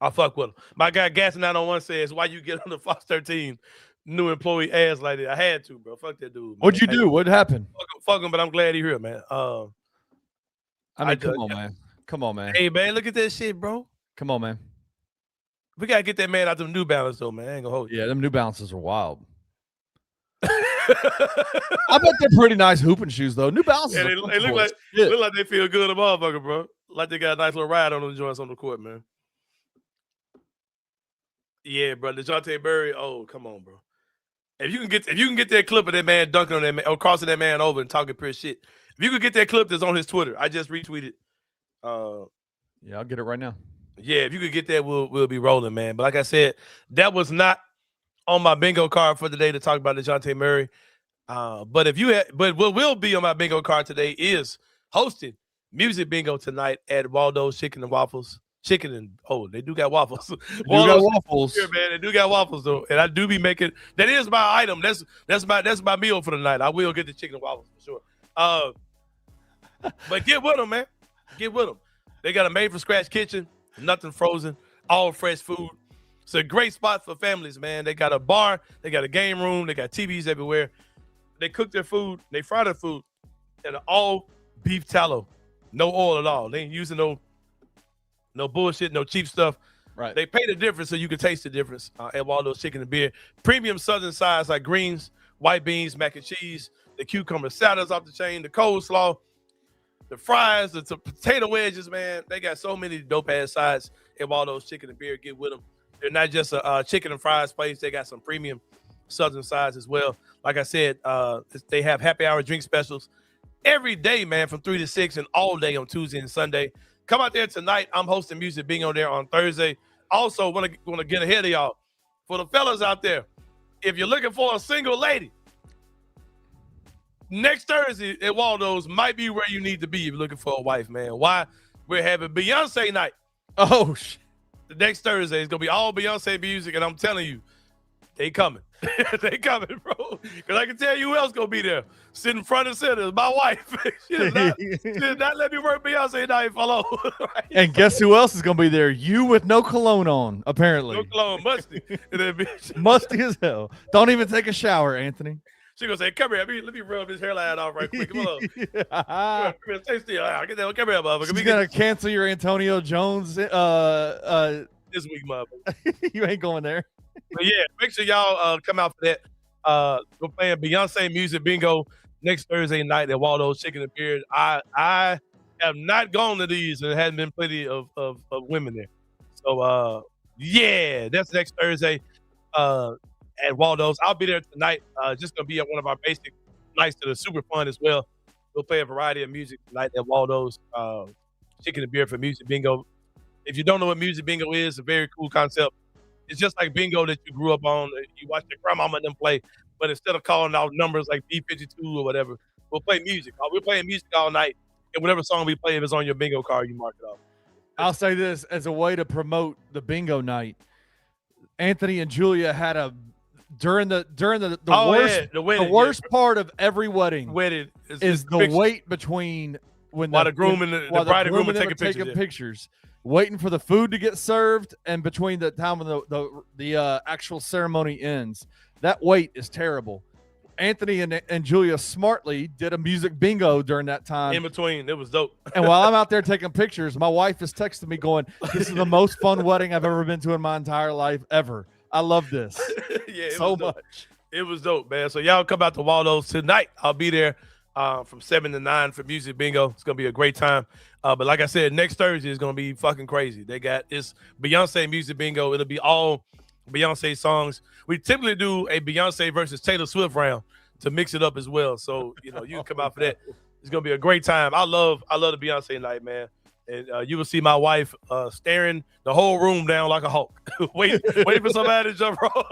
I fuck with him. My guy Gas901 says, why you get on the Fox 13 new employee ass like that? I had to, bro. Fuck that dude. Man. What'd you do? What happened? Fuck him, but I'm glad he's here, man. I mean, come on, man. Come on, man. Hey, man, look at that shit, bro. Come on, man. We gotta get that man out them New Balance though, man. I ain't gonna hold you. Yeah, them New Balances are wild. I bet they're pretty nice hooping shoes though. New Balances. Yeah, they look like they feel good, a motherfucker, bro. Like they got a nice little ride on them joints on the court, man. Yeah, bro. DeJounte Murray. Oh, come on, bro. If you can get that clip of that man dunking on that man or crossing that man over and talking pure shit. If you could get that clip that's on his Twitter, I just retweeted. Yeah, I'll get it right now. Yeah, if you could get that, we'll be rolling, man. But like I said, that was not on my bingo card for today to talk about DeJounte Murray. But what will be on my bingo card today is hosting music bingo tonight at Waldo's Chicken and Waffles. They do got waffles. Here, man, they do got waffles though, and I do be making. That is my item. That's my meal for the night. I will get the chicken and waffles for sure. But get with them, man. Get with them. They got a made from scratch kitchen, nothing frozen, all fresh food. It's a great spot for families, man. They got a bar, they got a game room, they got TVs everywhere. They cook their food, they fry their food, and all beef tallow, no oil at all. They ain't using no bullshit, no cheap stuff. Right. They pay the difference so you can taste the difference at Waldo's Chicken and Beer. Premium southern sides like greens, white beans, mac and cheese, the cucumber salads off the chain, the coleslaw, the fries, the potato wedges, man. They got so many dope-ass sides at Waldo's Chicken and Beer. Get with them. They're not just a chicken and fries place. They got some premium southern sides as well. Like I said, they have happy hour drink specials every day, man, from 3 to 6 and all day on Tuesday and Sunday. Come out there tonight. I'm hosting music bingo there on Thursday. Also, want to get ahead of y'all. For the fellas out there, if you're looking for a single lady, next Thursday at Waldo's might be where you need to be if you're looking for a wife, man. Why? We're having Beyonce night. Oh, shit. The next Thursday is going to be all Beyonce music, and I'm telling you, they coming. They coming, bro. Because I can tell you who else going to be there. Sitting front and center is my wife. she did not let me work Beyonce night follow. Right? And guess who else is going to be there? You with no cologne on, apparently. No cologne, musty. Musty as hell. Don't even take a shower, Anthony. She gonna say, "Come here, let me rub this hairline off right quick. Come on, come here, stay still. Get that. Come here, motherfucker. She's gonna cancel your Antonio Jones. This week, motherfucker. You ain't going there. But yeah, make sure y'all come out for that. We're playing Beyonce music bingo next Thursday night at Waldo's Chicken and Beer. I have not gone to these, and there hasn't been plenty of women there. So yeah, that's next Thursday. At Waldo's. I'll be there tonight. Just gonna be at one of our basic nights that are super fun as well. We'll play a variety of music tonight at Waldo's Chicken and Beer for music bingo. If you don't know what music bingo is, a very cool concept. It's just like bingo that you grew up on. You watch your grandmama and them play, but instead of calling out numbers like B52 or whatever, we'll play music. We're playing music all night, and whatever song we play, if it's on your bingo card, you mark it off. I'll say this as a way to promote the bingo night. Anthony and Julia had a during the worst part of every wedding is the wait between while the groom and the bride and groom are taking pictures, waiting for the food to get served, and between the time when the actual ceremony ends. That wait is terrible. Anthony and Julia smartly did a music bingo during that time. In between, it was dope. And while I'm out there taking pictures, my wife is texting me going, "This is the most fun wedding I've ever been to in my entire life ever. I love this." Yeah, so much. It was dope, man. So y'all come out to Waldo's tonight. I'll be there from 7 to 9 for music bingo. It's gonna be a great time. But like I said, next Thursday is gonna be fucking crazy. They got this Beyonce music bingo. It'll be all Beyonce songs. We typically do a Beyonce versus Taylor Swift round to mix it up as well. So you can come out for that. It's gonna be a great time. I love the Beyonce night, man. And you will see my wife staring the whole room down like a hawk, waiting for somebody to jump roll.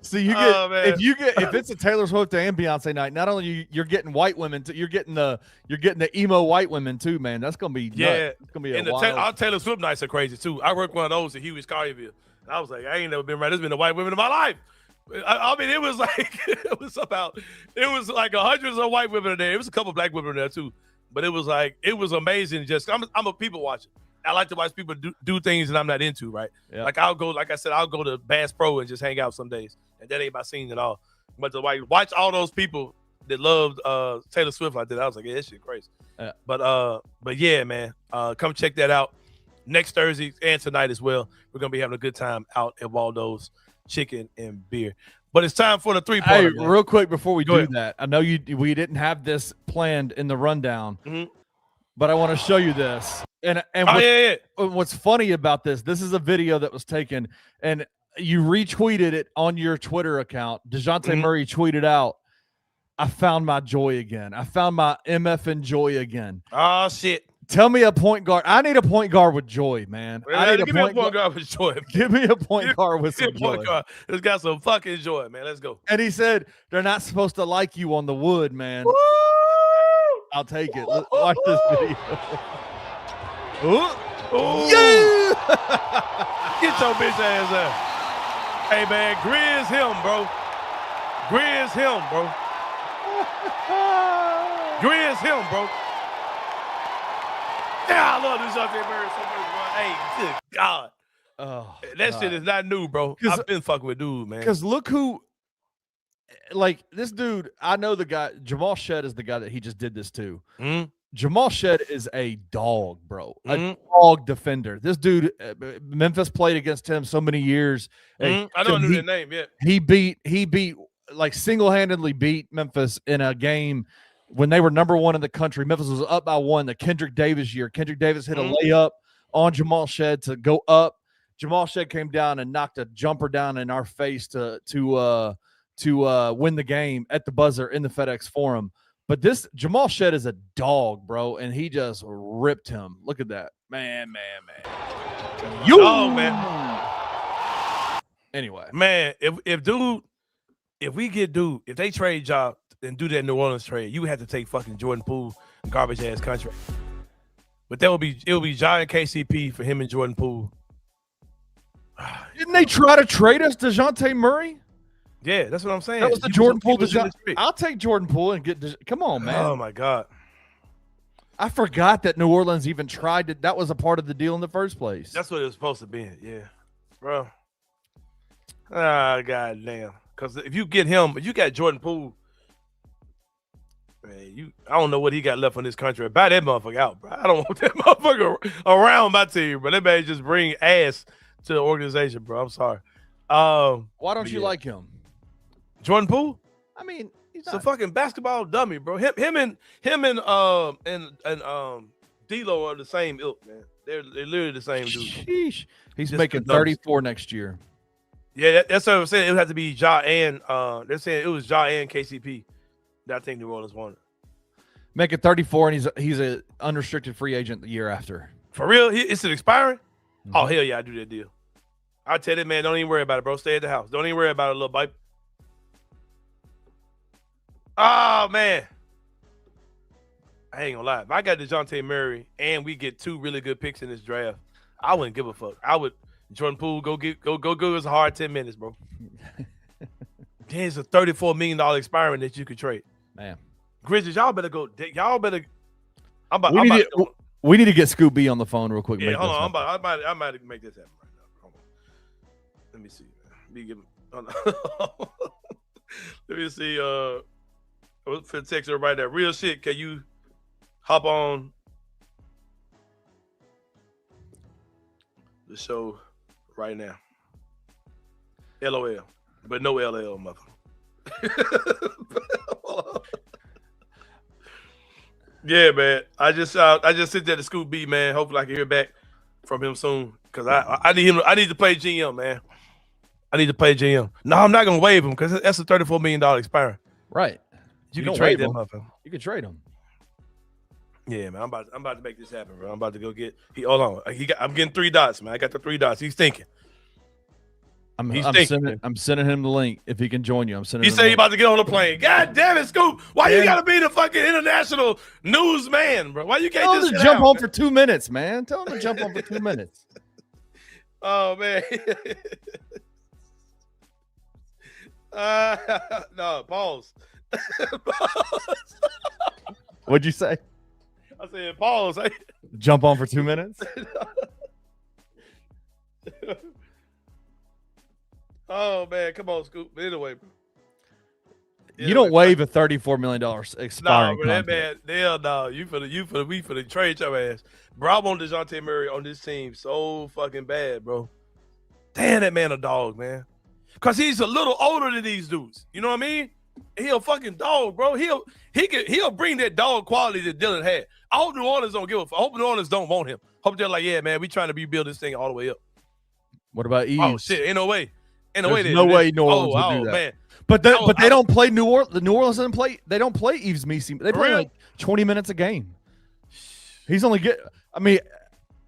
So if it's a Taylor Swift and Beyonce night, not only you're getting white women, you're getting the emo white women too, man. That's gonna be nuts. It's gonna be our Taylor Swift nights are crazy too. I worked one of those in Huey's Collierville, and I was like, I ain't never been right. There's been the white women in my life. I mean, it was like hundreds of white women in there. It was a couple black women in there too. But it was amazing. Just I'm a people watcher. I like to watch people do things that I'm not into, right? Yeah. Like I'll go to Bass Pro and just hang out some days, and that ain't my scene at all. But to watch all those people that loved Taylor Swift like that. I was like, yeah, that shit crazy. But yeah, man, come check that out next Thursday and tonight as well. We're gonna be having a good time out at Waldo's Chicken and Beer. But it's time for the 3-parter. Hey, real quick before we do that, I know we didn't have this planned in the rundown, but I want to show you this. And what's funny about this is a video that was taken, and you retweeted it on your Twitter account. DeJounte Murray tweeted out, "I found my joy again. I found my MF joy again." Oh shit! Tell me a point guard. I need a point guard with joy, man. Give me a point guard with joy. Give me a point guard with some joy. It's got some fucking joy, man. Let's go. And he said, they're not supposed to like you on the wood, man. Woo! I'll take it. Watch this video. Ooh. Yeah! Get your bitch ass out. Hey, man, Grizz him, bro. Grizz him, bro. Grizz him, bro. Yeah, I love this up there, Murray, so much, bro. Hey, good God. Oh, that shit is not new, bro. I've been fucking with dude, man. Because look who, like, this dude, I know the guy, Jamal Shead is the guy that he just did this to. Jamal Shead is a dog, bro. A dog defender. This dude, Memphis played against him so many years. I don't know that name yet. He beat, like, single-handedly beat Memphis in a game when they were number 1 in the country. Memphis was up by 1 the Kendrick Davis year. Kendrick Davis hit a layup on Jamal Shead to go up. Jamal Shead came down and knocked a jumper down in our face to win the game at the buzzer in the FedEx Forum. But this Jamal Shead is a dog, bro, and he just ripped him. Look at that. Man. Man. Anyway. Man, if we get dude, if they trade Ja and do that New Orleans trade, you would have to take fucking Jordan Poole, garbage ass contract. But it would be Ja and KCP for him and Jordan Poole. Didn't they try to trade us DeJounte Murray? Yeah, that's what I'm saying. That was the Jordan Poole. I'll take Jordan Poole and get. Come on, man. Oh my God. I forgot that New Orleans even tried it. That was a part of the deal in the first place. That's what it was supposed to be. Yeah, bro. Ah, goddamn. Because if you get him, if you got Jordan Poole, man, I don't know what he got left on this country. Buy that motherfucker out, bro. I don't want that motherfucker around my team, bro. That man just bring ass to the organization, bro. I'm sorry. Why don't you like him? Jordan Poole? I mean, he's a fucking basketball dummy, bro. Him and D'Lo are the same ilk, man. They're literally the same dude. Sheesh. He's just making 34 next year. Yeah, that's what I'm saying. It would have to be Ja and they're saying it was Ja and KCP that I think New Orleans wanted. Making 34, and he's a unrestricted free agent the year after. For real? Is it expiring? Oh hell yeah, I do that deal. I tell that man, don't even worry about it, bro. Stay at the house. Don't even worry about it, little bite. Oh man, I ain't gonna lie. If I got DeJounte Murray and we get 2 really good picks in this draft, I wouldn't give a fuck. I would Jordan Poole go us a hard 10 minutes, bro. There's a $34 million expiring that you could trade. Man, Grizzlies, y'all better go. Y'all better. We need to get Scoop B on the phone real quick. Yeah, hold on. I might make this happen right now. Hold on. Let me see. Let me see. For the text right there. Real shit. Can you hop on the show right now? LOL. But no LL, mother. Yeah, man. I just sent that to Scoop B, man. Hopefully I can hear back from him soon. Cause I need him. I need to play GM, man. I need to play GM. No, I'm not gonna waive him because that's a $34 million expiring. Right. You can trade that motherfucker. You can trade him. Yeah, man. I'm about to make this happen, bro. I'm about to go get. Hold on. I'm getting 3 dots, man. I got the 3 dots. He's thinking. I'm sending him the link if he can join you. I'm sending. He said he about to get on the plane. God damn it, Scoop! Why you gotta be the fucking international newsman, bro? Why you can't Tell him to jump on for 2 minutes, man? Tell him to jump on for 2 minutes. Oh man. No, pause. What'd you say? I said pause. Jump on for 2 minutes. Oh man, come on, Scoop. Anyway, bro. You don't waive a $34 million expiring bro, that contract. man, hell no. We for the trade your ass. Bro, I want DeJounte Murray on this team so fucking bad, bro. Damn, that man a dog, man. Cause he's a little older than these dudes. You know what I mean? He a fucking dog, bro. He'll bring that dog quality that Dylan had. I hope New Orleans don't give a fuck. I hope New Orleans don't want him. Hope they're like, yeah, man, we trying to rebuild this thing all the way up. What about Eves? Oh shit, ain't no way. There's no way New Orleans would do that. Man. But they don't play New Orleans. The New Orleans doesn't play. They don't play Eves Misi. They play like 20 minutes a game. He's only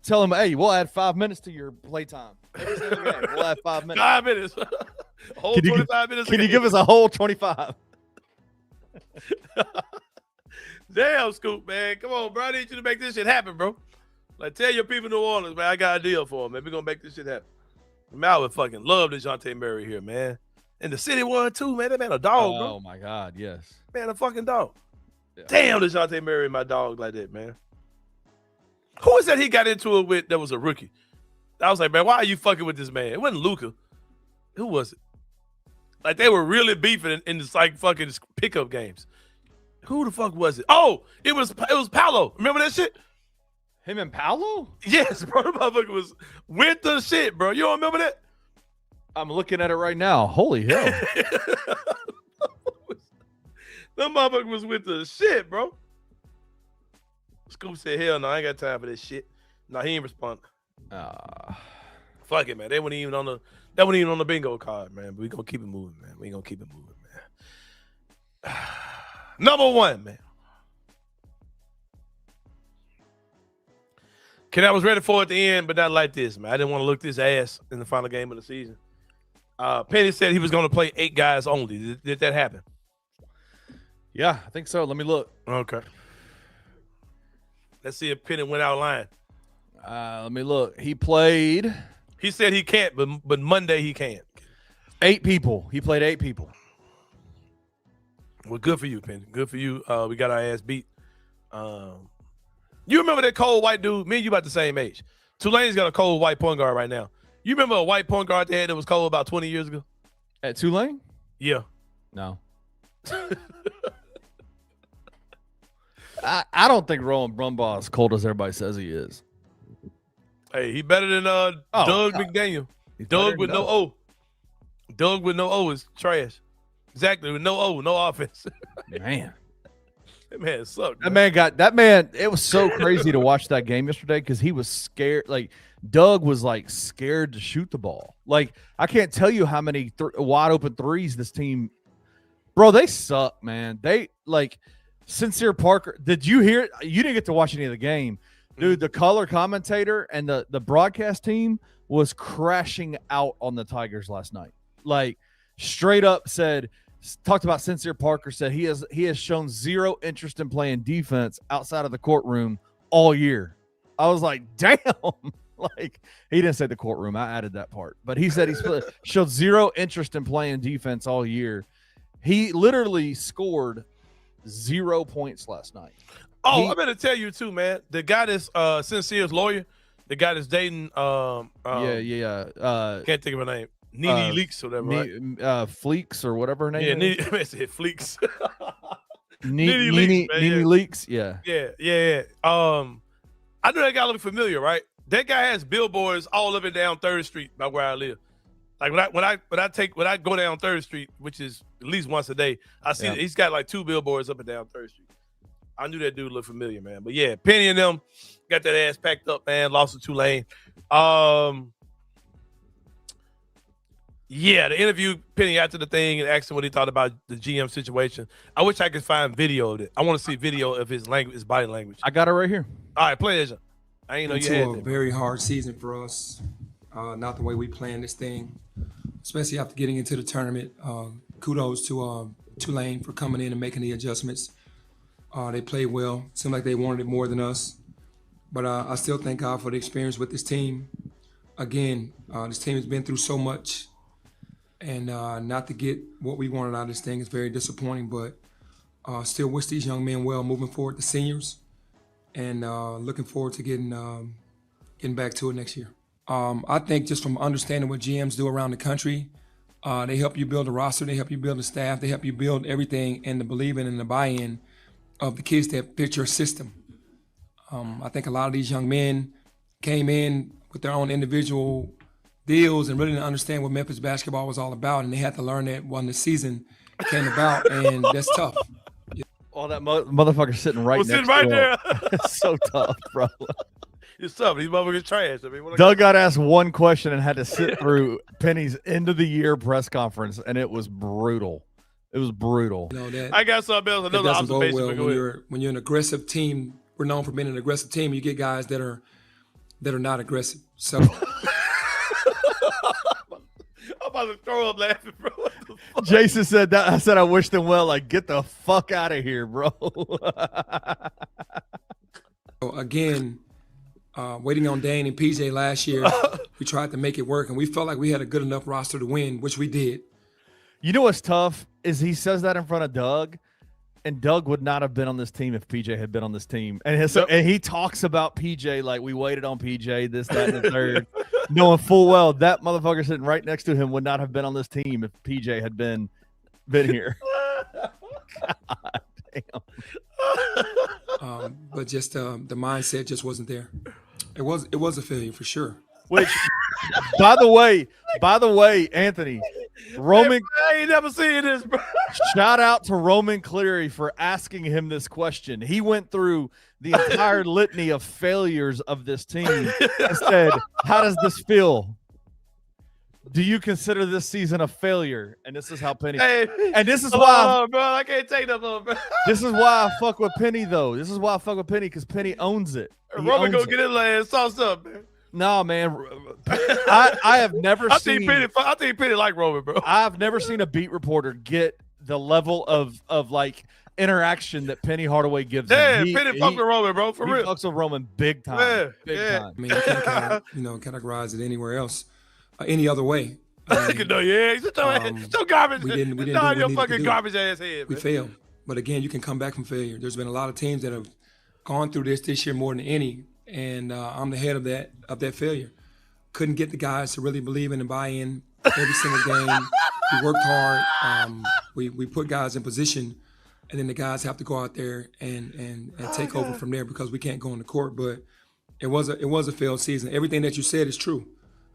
tell him, hey, we'll add 5 minutes to your playtime. Every single game, we'll add 5 minutes. 5 minutes. Whole 25 minutes. Can you give us a whole 25? Damn, Scoop, man. Come on, bro. I need you to make this shit happen, bro. Like, tell your people in New Orleans, man, I got a deal for them, man. We're going to make this shit happen. Man, I would fucking love DeJounte Murray here, man. And the city won, too, man. That man a dog, bro. Oh, my God, yes. Man, a fucking dog. Yeah. Damn, DeJounte Murray, my dog like that, man. Who was that he got into it with that was a rookie? I was like, man, why are you fucking with this man? It wasn't Luka. Who was it? Like, they were really beefing in this, like, fucking pickup games. Who the fuck was it? Oh, it was Paolo. Remember that shit? Him and Paolo? Yes, bro. The motherfucker was with the shit, bro. You don't remember that? I'm looking at it right now. Holy hell. That motherfucker was with the shit, bro. Scoop said, hell no, I ain't got time for this shit. No, he ain't respond. Fuck it, man. That wasn't even on the bingo card, man. But we gonna keep it moving, man. We gonna keep it moving, man. Number one, man. I was ready for it at the end, but not like this, man. I didn't want to look this ass in the final game of the season. Penny said he was going to play 8 guys only. Did that happen? Yeah, I think so. Let me look. Okay. Let's see if Penny went out of line. Let me look. He played. He said he can't, but Monday he can. 8 people. He played 8 people. Well, good for you, Penny. Good for you. We got our ass beat. You remember that cold white dude? Me and you about the same age. Tulane's got a cold white point guard right now. You remember a white point guard they had that was cold about 20 years ago? At Tulane? Yeah. No. I don't think Roland Brumbaugh is cold as everybody says he is. Hey, he better than Doug McDaniel. Doug with no O. Doug with no O is trash. Exactly, with no O, no offense. Man. That man sucked. That man, it was so crazy to watch that game yesterday because he was scared. Like, Doug was, like, scared to shoot the ball. Like, I can't tell you how many wide open threes this team. Bro, they suck, man. They, like, Sincere Parker. Did you hear it? You didn't get to watch any of the game. Dude, the color commentator and the broadcast team was crashing out on the Tigers last night. Like, straight up talked about Sincere Parker, said he has shown zero interest in playing defense outside of the courtroom all year. I was like, damn. Like, he didn't say the courtroom. I added that part. But he said showed zero interest in playing defense all year. He literally scored 0 points last night. Oh, I better tell you too, man. The guy that's Sincere's lawyer, the guy that's dating can't think of her name. Nene Leaks or whatever, right? Fleeks or whatever her name is. Yeah, I said Fleeks. Nene Leaks, yeah. Yeah. I know that guy look familiar, right? That guy has billboards all up and down 3rd Street by where I live. Like when I go down 3rd Street, which is at least once a day, I see that he's got like 2 billboards up and down 3rd Street. I knew that dude looked familiar, man. But yeah, Penny and them got that ass packed up, man. Lost to Tulane. Yeah, the interview Penny after the thing and asked him what he thought about the GM situation. I wish I could find video of it. I want to see video of his body language. I got it right here. All right, play it. I ain't know you had a very hard season for us. Not the way we planned this thing, especially after getting into the tournament. Kudos to Tulane for coming in and making the adjustments. They played well. Seemed like they wanted it more than us. But I still thank God for the experience with this team. Again, this team has been through so much. And not to get what we wanted out of this thing is very disappointing. But still wish these young men well moving forward, the seniors. And looking forward to getting back to it next year. I think just from understanding what GMs do around the country, They help you build a roster. They help you build a staff. They help you build everything and the believing and the buy-in of the kids that fit your system. I think a lot of these young men came in with their own individual deals and really didn't understand what Memphis basketball was all about, and they had to learn that when the season came about, and that's tough. Oh, that motherfucker sitting right next sitting right to there. It's so tough, bro. It's tough. These motherfuckers trash. I mean, what Doug got asked one question and had to sit through Penny's end of the year press conference, and it was brutal. It was brutal. You know, that, I got something else. Another doesn't go observation. well when you're an aggressive team. We're known for being an aggressive team. You get guys that are not aggressive. So I'm about to throw up laughing, bro. Jason said that. I said I wish them well. Like, get the fuck out of here, bro. again, waiting on Dane and PJ last year, we tried to make it work, and we felt like we had a good enough roster to win, which we did. You know what's tough is he says that in front of Doug, and Doug would not have been on this team if PJ had been on this team. And and he talks about PJ like we waited on PJ, this, that, and the third, knowing full well that motherfucker sitting right next to him would not have been on this team if PJ had been here. God damn. But just the mindset just wasn't there. It was a failure for sure. Which, by the way, Anthony, Roman, I ain't never seen this, bro. shout out to Roman Cleary for asking him this question. He went through the entire litany of failures of this team and said, "How does this feel? Do you consider this season a failure?" And this is how Penny. Hey, and this is why, bro, I can't take that, bro. this is why I fuck with Penny though. This is why I fuck with Penny because Penny owns it. He Roman owns go it. get his last sauce up, man. No, man. I have never I seen. think Penny like Roman, bro. I've never seen a beat reporter get the level of like interaction that Penny Hardaway gives him. Penny fuck with Roman, bro, for he real. fucks with Roman big time. Yeah, big yeah. time. I mean, you can't categorize it anywhere else, any other way. I mean, No, yeah, so garbage. we didn't do your what we needed fucking to do. garbage ass head, we man. failed. But again, you can come back from failure. There's been a lot of teams that have gone through this year more than any, and I'm the head of that failure. Couldn't get the guys to really believe in and buy in every single game. We worked hard. We put guys in position, and then the guys have to go out there and take over from there because we can't go on the court. But it was a failed season. Everything that you said is true.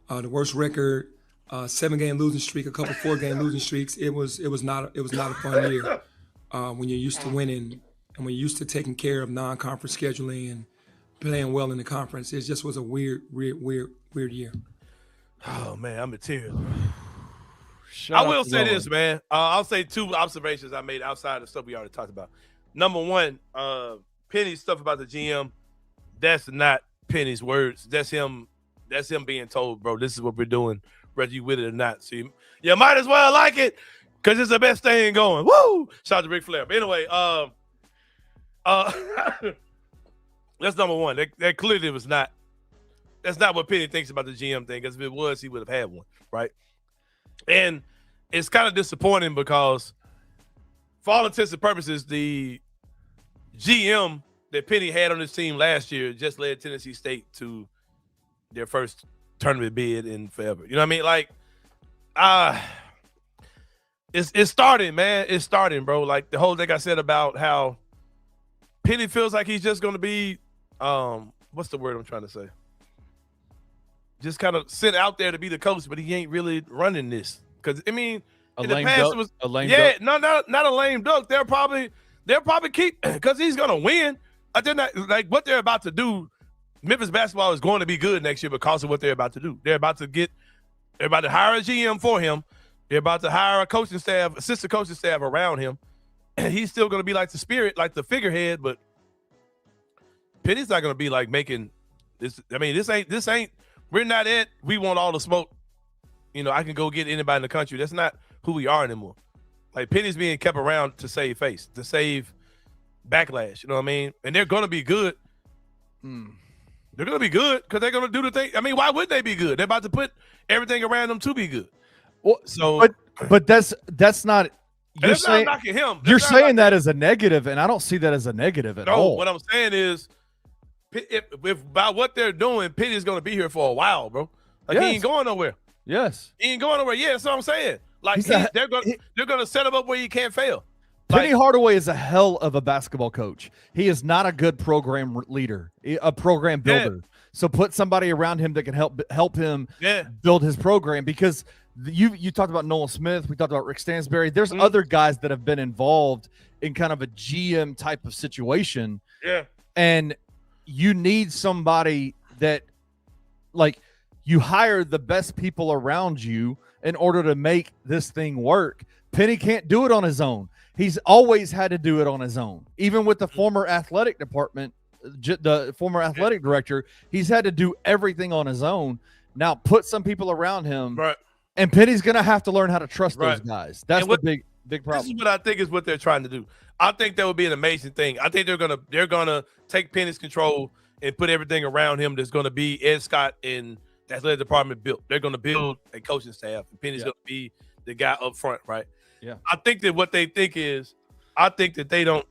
The worst record, 7-game losing streak, a couple 4-game losing streaks. It was not a fun year when you're used to winning and when you're used to taking care of non-conference scheduling and playing well in the conference. It just was a weird year. Oh man, I'm a tear. Shout I out will to say Roman. this, man. I'll say 2 observations I made outside of the stuff we already talked about. Number one, Penny's stuff about the GM. That's not Penny's words. That's him being told, bro, this is what we're doing, whether you with it or not. So you might as well like it because it's the best thing going. Woo! Shout out to Ric Flair. But anyway, that's number one. That clearly was not. That's not what Penny thinks about the GM thing. Because if it was, he would have had one, right? And it's kind of disappointing because, for all intents and purposes, the GM that Penny had on his team last year just led Tennessee State to their first tournament bid in forever. You know what I mean? Like, it's starting, man. It's starting, bro. Like the whole thing I said about how Penny feels like he's just going to be, what's the word I'm trying to say? Just kind of sit out there to be the coach, but he ain't really running this. Because I mean, in the past it was a lame yeah, duck. not a lame duck. They'll probably keep because he's gonna win. I think that like what they're about to do. Memphis basketball is going to be good next year because of what they're about to do. They're about to hire a GM for him. They're about to hire a coaching staff, assistant coaching staff around him, and he's still going to be like the spirit, like the figurehead. But Penny's not going to be like making this. I mean, this ain't. We're not it. We want all the smoke. You know, I can go get anybody in the country. That's not who we are anymore. Like Penny's being kept around to save face, to save backlash. You know what I mean? And they're going to be good. They're going to be good because they're going to do the thing. I mean, why would they be good? They're about to put everything around them to be good. Well, so, but that's not. You're that's saying not knocking him. you're saying that as a negative, and I don't see that as a negative at all. No, what I'm saying is, if by what they're doing, Penny's going to be here for a while, bro. Like he ain't going nowhere. Yes. He ain't going nowhere. Yeah, that's what I'm saying. Like they're gonna set him up where he can't fail. Penny Hardaway is a hell of a basketball coach. He is not a good program leader, a program builder. Yeah. So put somebody around him that can help him build his program, because you talked about Nolan Smith. We talked about Rick Stansberry. There's other guys that have been involved in kind of a GM type of situation. Yeah. And you need somebody that, like, you hire the best people around you in order to make this thing work. Penny can't do it on his own. He's always had to do it on his own. Even with the former athletic department, the former athletic director, he's had to do everything on his own. Now put some people around him, right? And Penny's going to have to learn how to trust those guys. That's the big problem. This is what I think is what they're trying to do. I think that would be an amazing thing. I think they're gonna take Penny's control and put everything around him that's going to be Ed Scott and the athletic department built. They're going to build a coaching staff, and Penny's going to be the guy up front, right? Yeah. I think that what they think is, I think that they don't.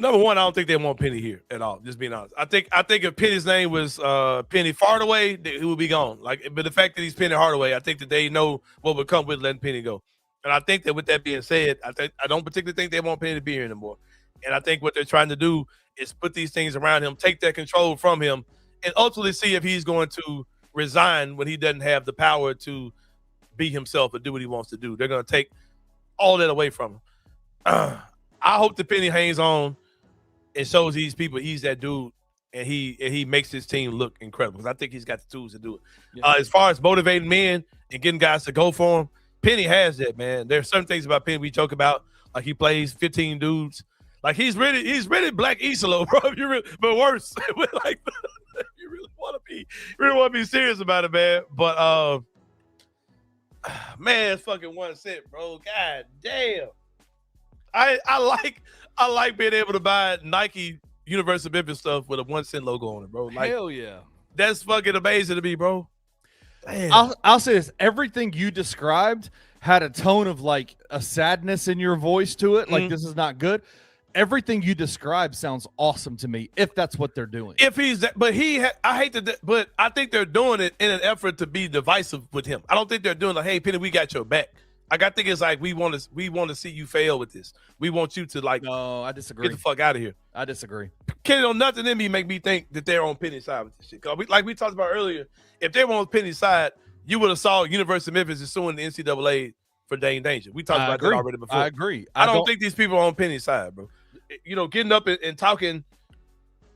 Number one, I don't think they want Penny here at all. Just being honest, I think if Penny's name was Penny Hardaway, he would be gone. But the fact that he's Penny Hardaway, I think that they know what would come with letting Penny go. And I think that with that being said, I don't particularly think they want Penny to be here anymore. And I think what they're trying to do is put these things around him, take that control from him, and ultimately see if he's going to resign when he doesn't have the power to be himself and do what he wants to do. They're going to take all that away from him. I hope the Penny hangs on and shows these people he's that dude, and he makes his team look incredible, because I think he's got the tools to do it. Yeah. As far as motivating men and getting guys to go for him, Penny has that, man. There's certain things about Penny we joke about, like he plays 15 dudes. Like he's really Black Isolo, bro. But worse. Like you really want to be serious about it, man. But man, it's fucking 1 cent, bro. God damn. I like being able to buy Nike University of Memphis stuff with a 1 cent logo on it, bro. Like, hell yeah. That's fucking amazing to me, bro. Damn. I'll say this. Everything you described had a tone of like a sadness in your voice to it. Like this is not good. Everything you described sounds awesome to me, if that's what they're doing. If he's that, but I hate to, but I think they're doing it in an effort to be divisive with him. I don't think they're doing like, hey, Penny, we got your back. Like, I think it's like we want to see you fail with this. We want you to like. No, I disagree. Get the fuck out of here. I disagree. Kenny, don't nothing in me make me think that they're on Penny's side with this shit. Cause like we talked about earlier, if they were on Penny's side, you would have saw University of Memphis is suing the NCAA for Dane Danger. We talked about that already before. I agree. I don't think these people are on Penny's side, bro. You know, getting up and talking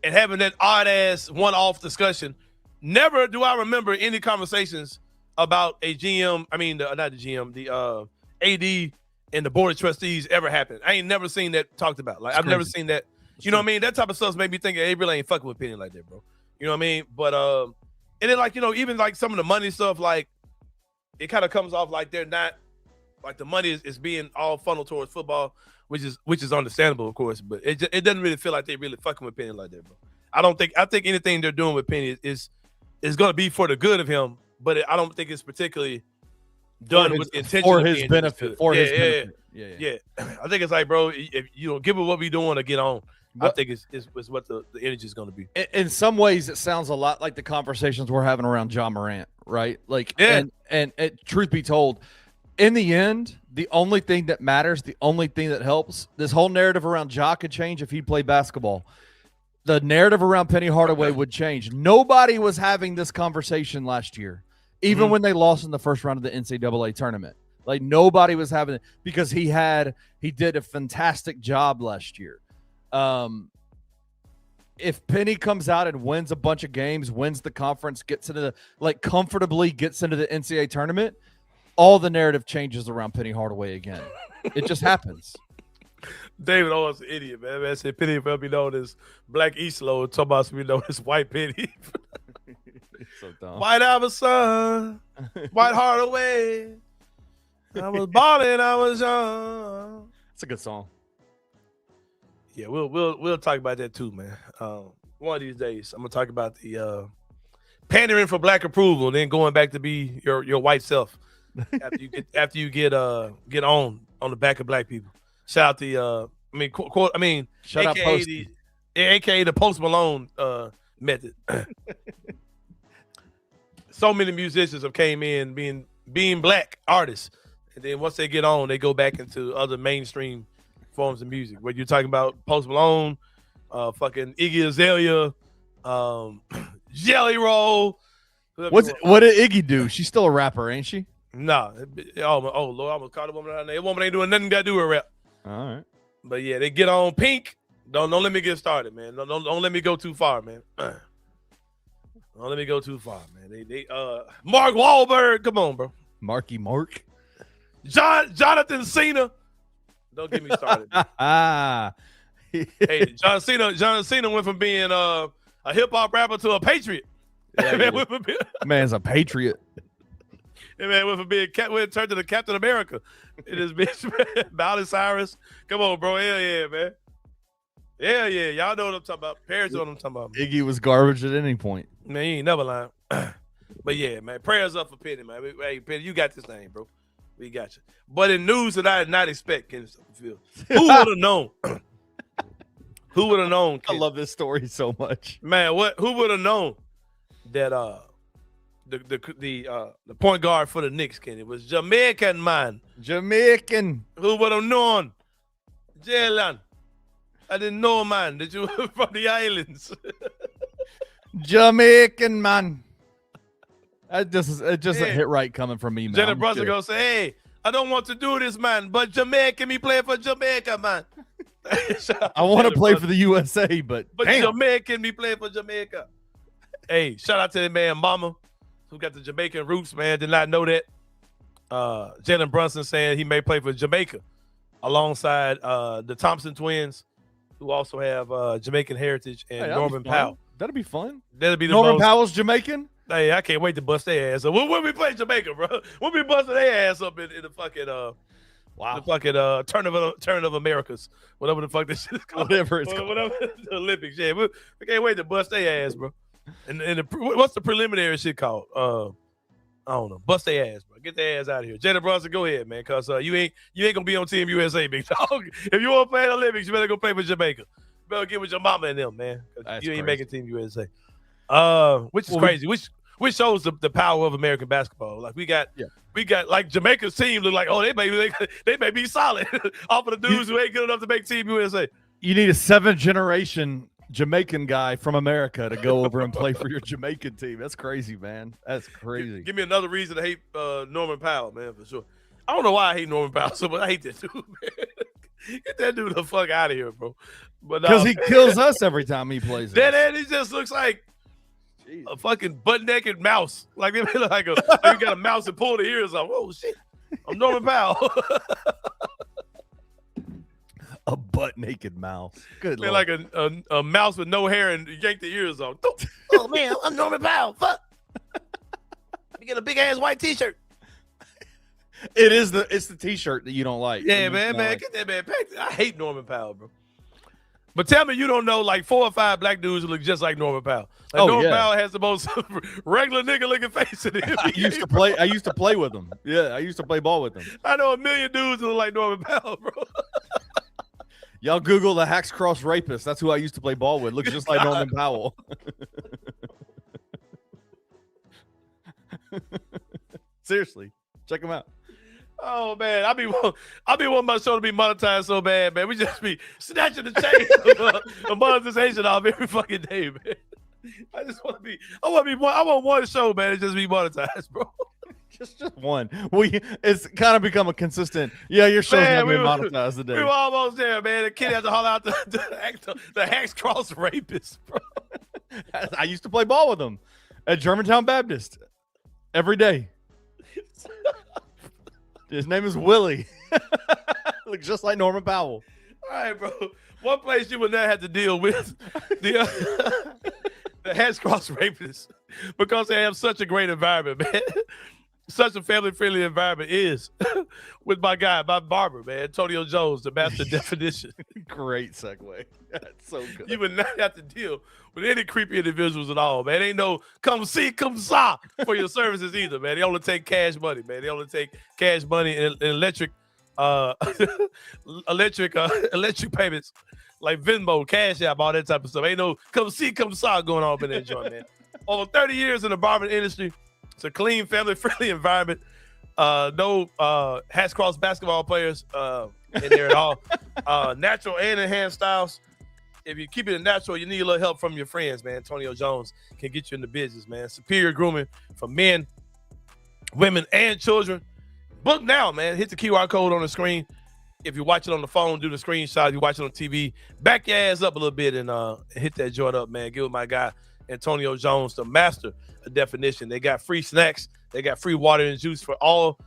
and having that odd ass one-off discussion. Never do I remember any conversations about a GM. I mean, not the GM, the AD and the board of trustees ever happened. I ain't never seen that talked about. Like, I've never seen that. You know what I mean? That type of stuff made me think they really ain't fucking with Penny like that, bro. You know what I mean? But and then, like, you know, even like some of the money stuff, like it kind of comes off like they're not, like the money is being all funneled towards football, which is understandable, of course. But it doesn't really feel like they really fucking with Penny like that, bro. I think anything they're doing with Penny is going to be for the good of him, but I don't think it's particularly done with the intention for his benefit. For his benefit. Yeah. I think it's like, bro, if you know, give it what we doing to get on. I think it's what the energy is going to be. In some ways, it sounds a lot like the conversations we're having around John Morant, right? Like, and truth be told, in the end, the only thing that matters, the only thing that helps, this whole narrative around Ja could change if he played basketball. The narrative around Penny Hardaway would change. Nobody was having this conversation last year, even when they lost in the first round of the NCAA tournament. Like, nobody was having it because he did a fantastic job last year. If Penny comes out and wins a bunch of games, wins the conference, comfortably gets into the NCAA tournament, all the narrative changes around Penny Hardaway again. It just happens. David Owens an idiot, man. Man said Penny will be known as Black Isolo, talking about to be known as White Penny. So dumb. White Iverson, White Hardaway. I was balling, I was young. It's a good song. Yeah, we'll talk about that too, man. One of these days, I'm gonna talk about the pandering for Black approval, and then going back to be your white self after you get on the back of Black people. Shout out the shout out Posty, aka the Post Malone method. So many musicians have came in being being black artists. And then once they get on, they go back into other mainstream forms of music. Where you're talking about Post Malone, fucking Iggy Azalea, Jelly Roll. What did Iggy do? She's still a rapper, ain't she? No. Oh Lord, I almost caught a woman out there. That woman ain't doing nothing got to do with rap. All right. But yeah, they get on Pink. Don't let me get started, man. Don't let me go too far, man. Don't let me go too far, man. They Mark Wahlberg, come on, bro. Marky Mark. Jonathan Cena. Don't get me started. Hey, John Cena went from being a hip hop rapper to a patriot. Yeah, man's a patriot. Hey, man, went from being turned to the Captain America. It is bitch, man. Miley Cyrus. Come on, bro. Hell yeah, man. Hell yeah. Y'all know what I'm talking about. Parents know what I'm talking about. Man. Iggy was garbage at any point. Man, you ain't never lying. But yeah, man. Prayers up for Penny, man. Hey, Penny, you got this thing, bro. We got you. But in news that I did not expect, Kenny Stubblefield, who would have known? Who would have known? Kenny? I love this story so much, man. Who would have known that the point guard for the Knicks, Kenny, was Jamaican man. Jamaican. Who would have known? Jalen. I didn't know, man, that you were from the islands. Jamaican man. It just a hit right coming from me, man. Jalen Brunson gonna say, "Hey, I don't want to do this, man, but Jamaica, me play for Jamaica, man." I want to play for the USA, but Jamaican, me play for Jamaica. Hey, shout out to that man, Mama, who got the Jamaican roots, man. Did not know that. Jalen Brunson saying he may play for Jamaica alongside the Thompson twins, who also have Jamaican heritage, and Norman Powell. That'd be fun. That'd be the Norman Powell's Jamaican. Hey, I can't wait to bust their ass up. When we play Jamaica, bro, we'll be busting their ass up in the fucking the fucking turn of Americas, whatever the fuck this shit is called. Whatever it's called. Whatever the Olympics. Yeah, we can't wait to bust their ass, bro. And what's the preliminary shit called? I don't know. Bust their ass, bro. Get their ass out of here. Jalen Brunson, go ahead, man, cause you ain't gonna be on Team USA, big dog. If you want to play in the Olympics, you better go play for Jamaica. You better get with your mama and them, man. You ain't making Team USA. Which is crazy. Which shows the power of American basketball. Like we got like Jamaica's team look like, oh, they may be solid off of the dudes who ain't good enough to make Team USA. You need a 7th generation Jamaican guy from America to go over and play for your Jamaican team. That's crazy, man. That's crazy. Give me another reason to hate Norman Powell, man, for sure. I don't know why I hate Norman Powell so much. I hate that dude, man. Get that dude the fuck out of here, bro. But because he kills us every time he plays. That he just looks like a fucking butt-naked mouse. Like they look like you got a mouse and pull the ears off. Oh shit! I'm Norman Powell. A butt-naked mouse. Good Lord. Like a mouse with no hair and yank the ears off. Oh man, I'm Norman Powell. Fuck. You get a big ass white T-shirt. It's the T-shirt that you don't like. Yeah, man, get that man back. I hate Norman Powell, bro. But tell me you don't know like 4 or 5 black dudes who look just like Norman Powell. Like Norman Powell has the most regular nigga looking face in it. I used to play with him. Yeah, I used to play ball with him. I know a million dudes who look like Norman Powell, bro. Y'all Google the Hacks Cross rapist. That's who I used to play ball with. Looks just like Norman Powell. Seriously, check him out. Oh man, I be wanting my show to be monetized so bad, man. We just be snatching the chain of monetization off every fucking day, man. I want one show, man. It just be monetized, bro. Just one. It's kind of become a consistent. Yeah, your show's not being monetized today. We were almost there, man. The kid had to haul out the Hacks Cross rapist, bro. I used to play ball with him at Germantown Baptist every day. His name is Willie. Looks just like Norman Powell. All right, bro. One place you would not have to deal with the Hacks Cross rapists because they have such a great environment, man. Such a family-friendly environment is with my barber, man, Antonio Jones, the master definition. Great segue. That's so good. You would not have to deal with any creepy individuals at all, man. Ain't no come saw for your services either, man. They only take cash money, man. They only take cash money and electric payments like Venmo, Cash App, all that type of stuff. Ain't no come saw going on in that joint, man. Over 30 years in the barbering industry. It's a clean, family-friendly environment. No hats cross basketball players in there at all. Natural and enhanced styles. If you keep it natural, you need a little help from your friends, man. Antonio Jones can get you in the business, man. Superior grooming for men, women, and children. Book now, man. Hit the QR code on the screen. If you watch it on the phone, do the screenshot. If you watch it on TV, back your ass up a little bit and hit that joint up, man. Give it my guy, Antonio Jones, the master of definition. They got free snacks. They got free water and juice for all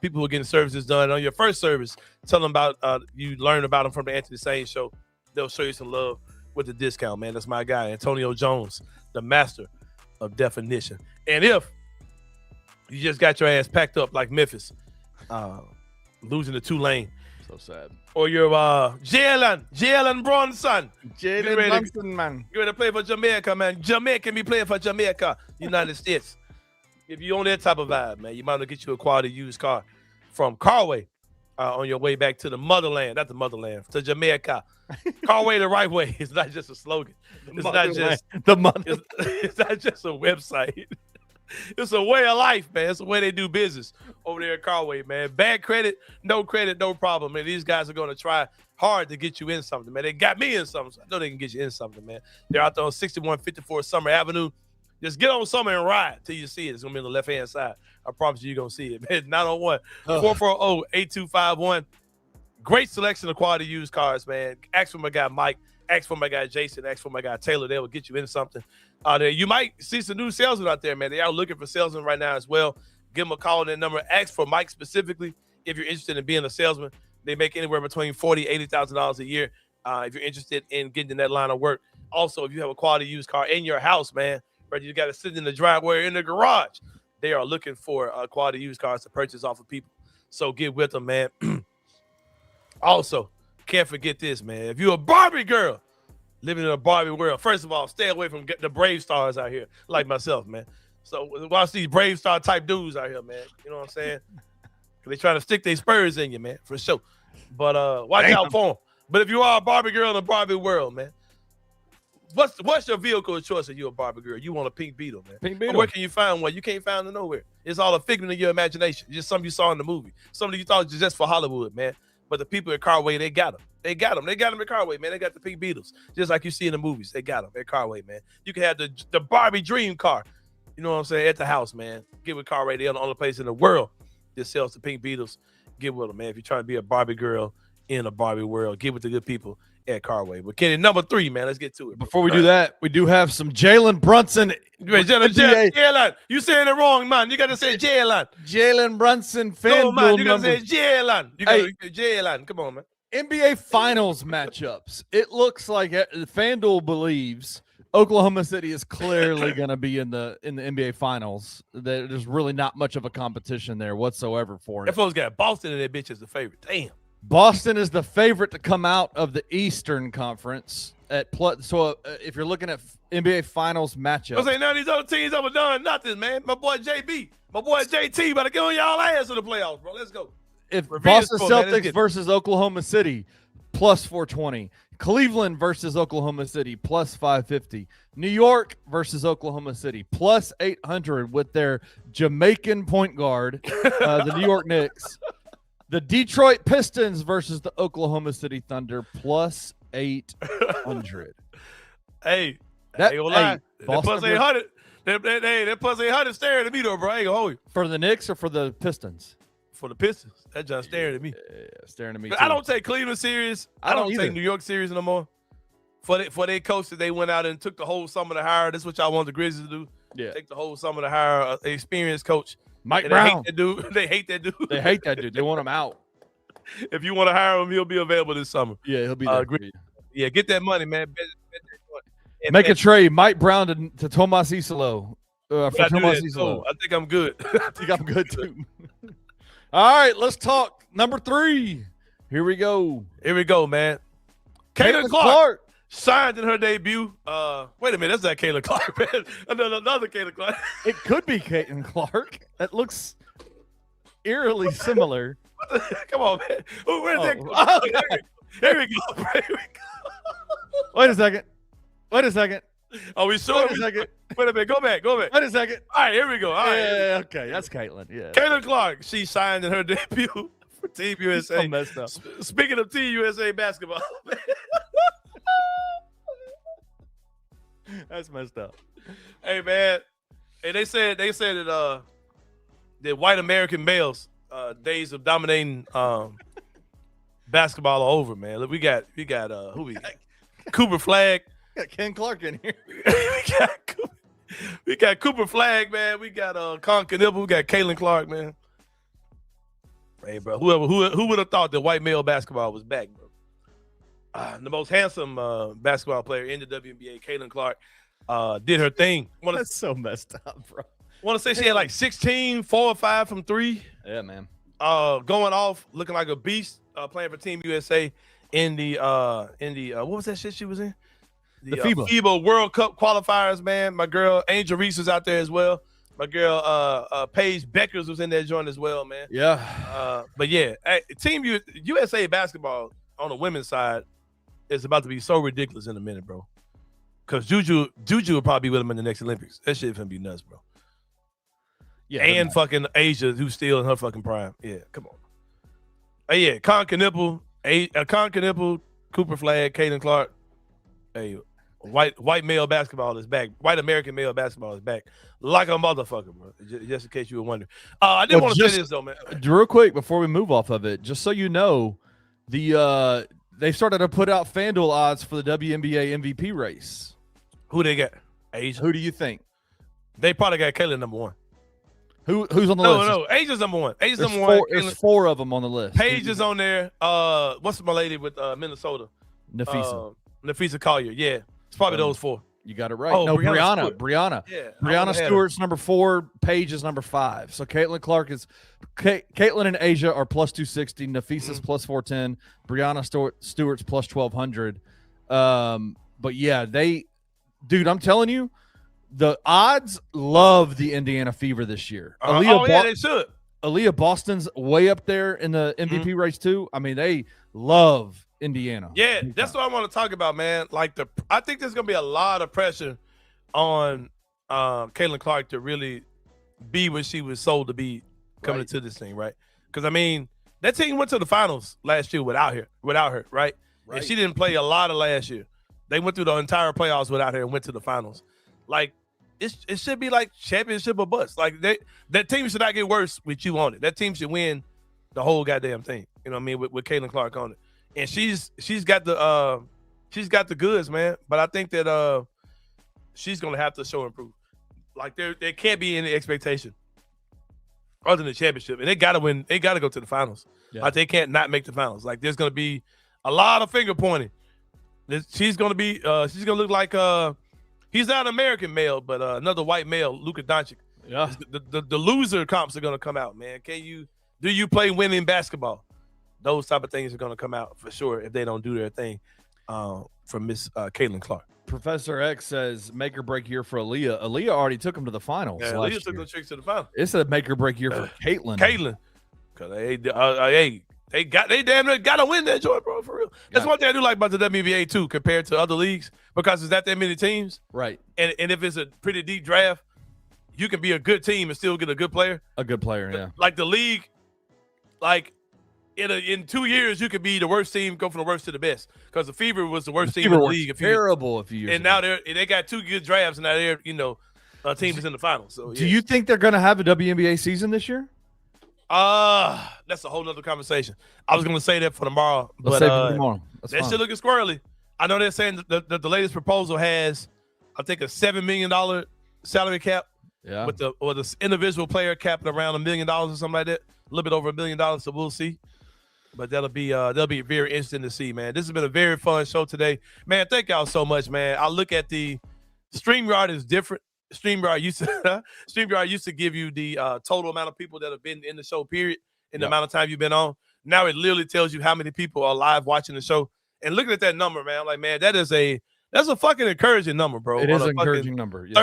people who are getting services done. On your first service, tell them about you learn about them from the Anthony Sain Show. They'll show you some love with the discount, man. That's my guy, Antonio Jones, the master of definition. And if you just got your ass packed up like Memphis, losing to Tulane, So sad. or you're Jalen Brunson, Jalen Brunson, man. you're ready to play for Jamaica, man. Jamaica be playing for Jamaica, United States. If you're on that type of vibe, man, you might want to get you a quality used car from Carway on your way back to the motherland, not the motherland, to Jamaica. Carway the right way. It's not just a slogan. It's not just it's not just a website. It's a way of life, man. It's the way they do business over there at Carway, man. Bad credit, no problem, man. These guys are going to try hard to get you in something, man. They got me in something. So I know they can get you in something, man. They're out there on 6154 Summer Avenue. Just get on Summer and ride till you see it. It's going to be on the left-hand side. I promise you're going to see it, man. 901-440-8251. Great selection of quality used cars, man. Ask for my guy Mike. Ask for my guy Jason. Ask for my guy Taylor. They will get you in something. There, you might see some new salesmen out there, man. They are looking for salesmen right now as well. Give them a call on that number. Ask for Mike specifically if you're interested in being a salesman. They make anywhere between $40,000 to $80,000 a year. If you're interested in getting in that line of work. Also, if you have a quality used car in your house, man, right, you got to sit in the driveway or in the garage. They are looking for quality used cars to purchase off of people. So get with them, man. Also, can't forget this, man. If you're a Barbie girl living in a Barbie world, first of all, stay away from the Brave Stars out here, like myself, man. So watch these Brave Star type dudes out here, man. You know what I'm saying? They trying to stick their spurs in you, man, for sure. But watch out for them. But if you are a Barbie girl in a Barbie world, man, what's your vehicle of choice if you're a Barbie girl? You want a pink Beetle, man. Pink Beetle. Where can you find one? You can't find it nowhere. It's all a figment of your imagination. Just something you saw in the movie. Something you thought was just for Hollywood, man. But the people at Carway, they got them. They got them at Carway, man. They got the pink Beetles, just like you see in the movies. They got them at Carway, man. You can have the Barbie dream car, you know what I'm saying, at the house, man. Get with Carway. They're the only place in the world that sells the pink Beetles. Get with them, man. If you're trying to be a Barbie girl in a Barbie world, get with the good people at Carway. But Kenny, number 3, man, let's get to it. Before we do that, we do have some Jalen Brunson. Jalen, you saying it wrong, man. You got to say Jalen. Jalen Brunson fan. No, man, you got to say Jalen. You got to say Jalen. Come on, man. NBA Finals matchups. It looks like FanDuel believes Oklahoma City is clearly going to be in the NBA Finals. There's really not much of a competition there whatsoever for it. That folks got Boston and that bitch as the favorite. Damn. Boston is the favorite to come out of the Eastern Conference at so if you're looking at NBA Finals matchups. I say none of these other teams ever done nothing, man. My boy JB, my boy JT, better get on y'all ass in the playoffs, bro. Let's go. If Revenge Boston sport, man. Celtics versus Oklahoma City, plus 420. Cleveland versus Oklahoma City, plus 550. New York versus Oklahoma City, plus 800 with their Jamaican point guard, the New York Knicks. The Detroit Pistons versus the Oklahoma City Thunder, plus 800. Hey, That- ain't gonna lie. hey, That Boston plus 800. That plus 800 staring at me, though, bro. I ain't gonna hold you. For the Knicks or for the Pistons? For the Pistons, that just staring at me. Yeah, staring at me. I too. don't take Cleveland serious. I I don't don't either. take New York serious no more. For their coach that they went out and took the whole summer to hire. That's what y'all want the Grizzlies to do. Yeah. Take the whole summer to hire an experienced coach. Mike And Brown. They hate that dude. They hate that dude. They want him out. If you want to hire him, he'll be available this summer. Yeah, he'll be there. Yeah, get that money, man. Bet that money. And Make a bet- trade. Mike Brown to Tomas Isolo. For I do Tomas that, Isolo. too. I think I'm good. I think I'm good too. All right, let's talk number 3. Here we go. Here we go, man. Kayla Caitlin Clark signed in her debut. Wait a minute, that's not Kayla Clark, man. Another Kayla Clark. It could be Caitlin Clark. That looks eerily similar. Come on, man. Ooh, where's that? Oh, Here we go. Here we go. Wait a second. Are we sure? Wait a second. Wait a minute. Go back. Wait a second. All right, here we go. All right. Yeah, okay. That's Caitlin. Yeah. Caitlin Clark, she signed in her debut for Team USA. So messed up. Speaking of Team USA basketball, That's messed up. hey man, and they said that white American males days of dominating basketball are over, man. Look, we got who we got? Cooper Flag. Got Ken Clark in here. we got Cooper Flag, man. We got Con Knibble. We got Caitlin Clark, man. Hey, bro, who would have thought that white male basketball was back, bro? The most handsome basketball player in the WNBA, Caitlin Clark, did her thing. That's so messed up, bro. Want to say she had like 16, 4 or 5 from 3. Yeah, man. Going off, looking like a beast, playing for Team USA in the what was that shit she was in? The FIBA. FIBA World Cup qualifiers, man. My girl Angel Reese was out there as well. My girl Paige Beckers was in that joint as well, man. Yeah. But yeah, Team USA basketball on the women's side is about to be so ridiculous in a minute, bro. Because Juju will probably be with them in the next Olympics. That shit finna be nuts, bro. Yeah. And fucking Asia, who's still in her fucking prime. Yeah, come on. Hey, yeah, Con Knibble, Cooper Flag, Caitlin Clark. Hey, white male basketball is back. White American male basketball is back. Like a motherfucker, bro. Just in case you were wondering. I did want to say this, though, man. Real quick, before we move off of it, just so you know, they started to put out FanDuel odds for the WNBA MVP race. Who they got? Asia. Who do you think? They probably got Caitlin number 1. Who's on the list? No. Asia's number 1. Asia's There's number 1. There's 4 of them on the list. Paige is on there. What's my lady with Minnesota? Nafisa Collier. Yeah. It's probably those 4. You got it right. Oh, no, Brianna Brianna. Yeah. Brianna Stewart's number 4. Paige is number 5. So Caitlin Clark is Caitlin and Asia are plus 260. Nafisa's plus 410. Brianna Stewart's plus 1200. But yeah, dude, I'm telling you, the odds love the Indiana Fever this year. They should. Aaliyah Boston's way up there in the MVP race too. I mean, they love Indiana. Yeah, that's what I want to talk about, man. Like I think there's gonna be a lot of pressure on Caitlin Clark to really be what she was sold to be coming into this thing, right? Because I mean, that team went to the finals last year without her, right? And she didn't play a lot of last year. They went through the entire playoffs without her and went to the finals. Like it should be like championship or bust. Like that team should not get worse with you on it. That team should win the whole goddamn thing. You know what I mean? With Caitlin Clark on it. And she's got the goods, man. But I think that she's gonna have to show improve. Like there can't be any expectation other than the championship. And they gotta win, they gotta go to the finals. Yeah. Like they can't not make the finals. Like there's gonna be a lot of finger pointing. She's gonna look like he's not an American male, but another white male, Luka Doncic. Yeah. The loser comps are gonna come out, man. Do you play women basketball? Those type of things are gonna come out for sure if they don't do their thing from Miss Caitlin Clark. Professor X says make or break year for Aaliyah. Aaliyah already took him to the finals. Yeah, Aaliyah took those tricks to the finals. It's a make or break year for Caitlin. Because they damn near gotta win that joint, bro, for real. That's one thing I do like about the WNBA too, compared to other leagues, because it's not that many teams. Right. And if it's a pretty deep draft, you can be a good team and still get a good player. A good player, yeah. Like the league, like in 2 years, you could be the worst team, go from the worst to the best. Because the Fever was the worst team in the league. Terrible a few years ago. Now they got 2 good drafts, and now they're a team is in the finals. So do you think they're going to have a WNBA season this year? That's a whole nother conversation. I was going to say that for tomorrow, but tomorrow. That shit looking squirrely. I know they're saying that the latest proposal has, I think, a $7 million salary cap. Yeah. With the individual player capped around $1 million or something like that, a little bit over $1 million. So we'll see. But that'll be very interesting to see, man. This has been a very fun show today, man. Thank y'all so much, man. I look at the StreamYard is different. StreamYard used to give you the total amount of people that have been in the show, period, in the amount of time you've been on. Now it literally tells you how many people are live watching the show. And looking at that number, man, I'm like, man, that's a fucking encouraging number, bro. It is an encouraging number. Yes,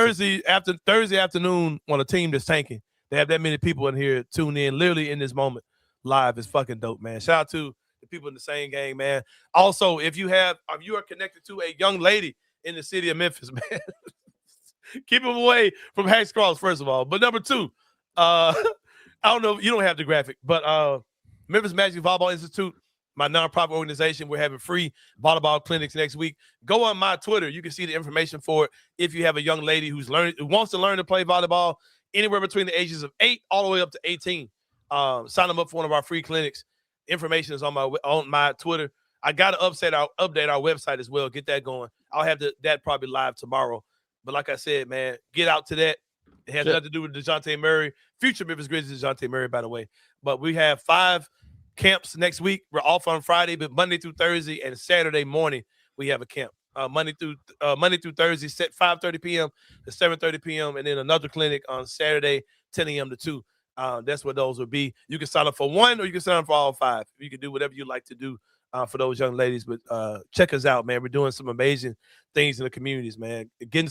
Thursday afternoon on a team that's tanking, they have that many people in here tuned in literally in this moment. Live is fucking dope, man. Shout out to the people in the same gang, man. Also, if you are connected to a young lady in the city of Memphis, man. Keep them away from Hacks Cross, first of all. But number two, I don't know, you don't have the graphic, but Memphis Magic Volleyball Institute, my nonprofit organization, we're having free volleyball clinics next week. Go on my Twitter. You can see the information for it. If you have a young lady who wants to learn to play volleyball anywhere between the ages of 8 all the way up to 18, sign them up for one of our free clinics. Information is on my Twitter. I got to update our website as well. Get that going. I'll have that probably live tomorrow. But like I said, man, get out to that. It has nothing to do with DeJounte Murray. Future Memphis Grizzlies, DeJounte Murray, by the way. But we have 5 camps next week. We're off on Friday, but Monday through Thursday and Saturday morning we have a camp. Monday through Thursday, set 5:30 p.m. to 7:30 p.m. and then another clinic on Saturday, 10 a.m. to 2. That's what those will be. You can sign up for one, or you can sign up for all 5. You can do whatever you like to do for those young ladies. But check us out, man. We're doing some amazing things in the communities, man. Getting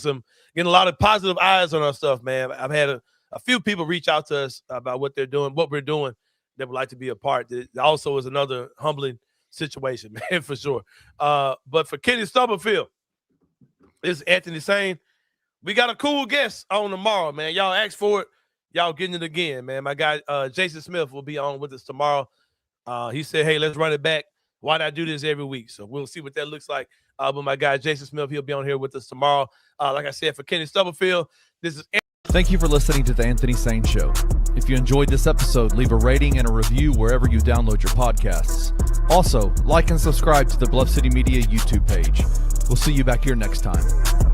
a lot of positive eyes on our stuff, man. I've had a few people reach out to us about what they're doing, what we're doing, that would like to be a part. That also is another humbling situation, man, for sure. But for Kenny Stubblefield, this is Anthony Sain. We got a cool guest on tomorrow, man. Y'all asked for it. Y'all getting it again, man. My guy, Jason Smith, will be on with us tomorrow. He said, hey, let's run it back. Why not do this every week? So we'll see what that looks like. But my guy, Jason Smith, he'll be on here with us tomorrow. Like I said, for Kenny Stubblefield, this is Thank you for listening to the Anthony Sain Show. If you enjoyed this episode, leave a rating and a review wherever you download your podcasts. Also, like and subscribe to the Bluff City Media YouTube page. We'll see you back here next time.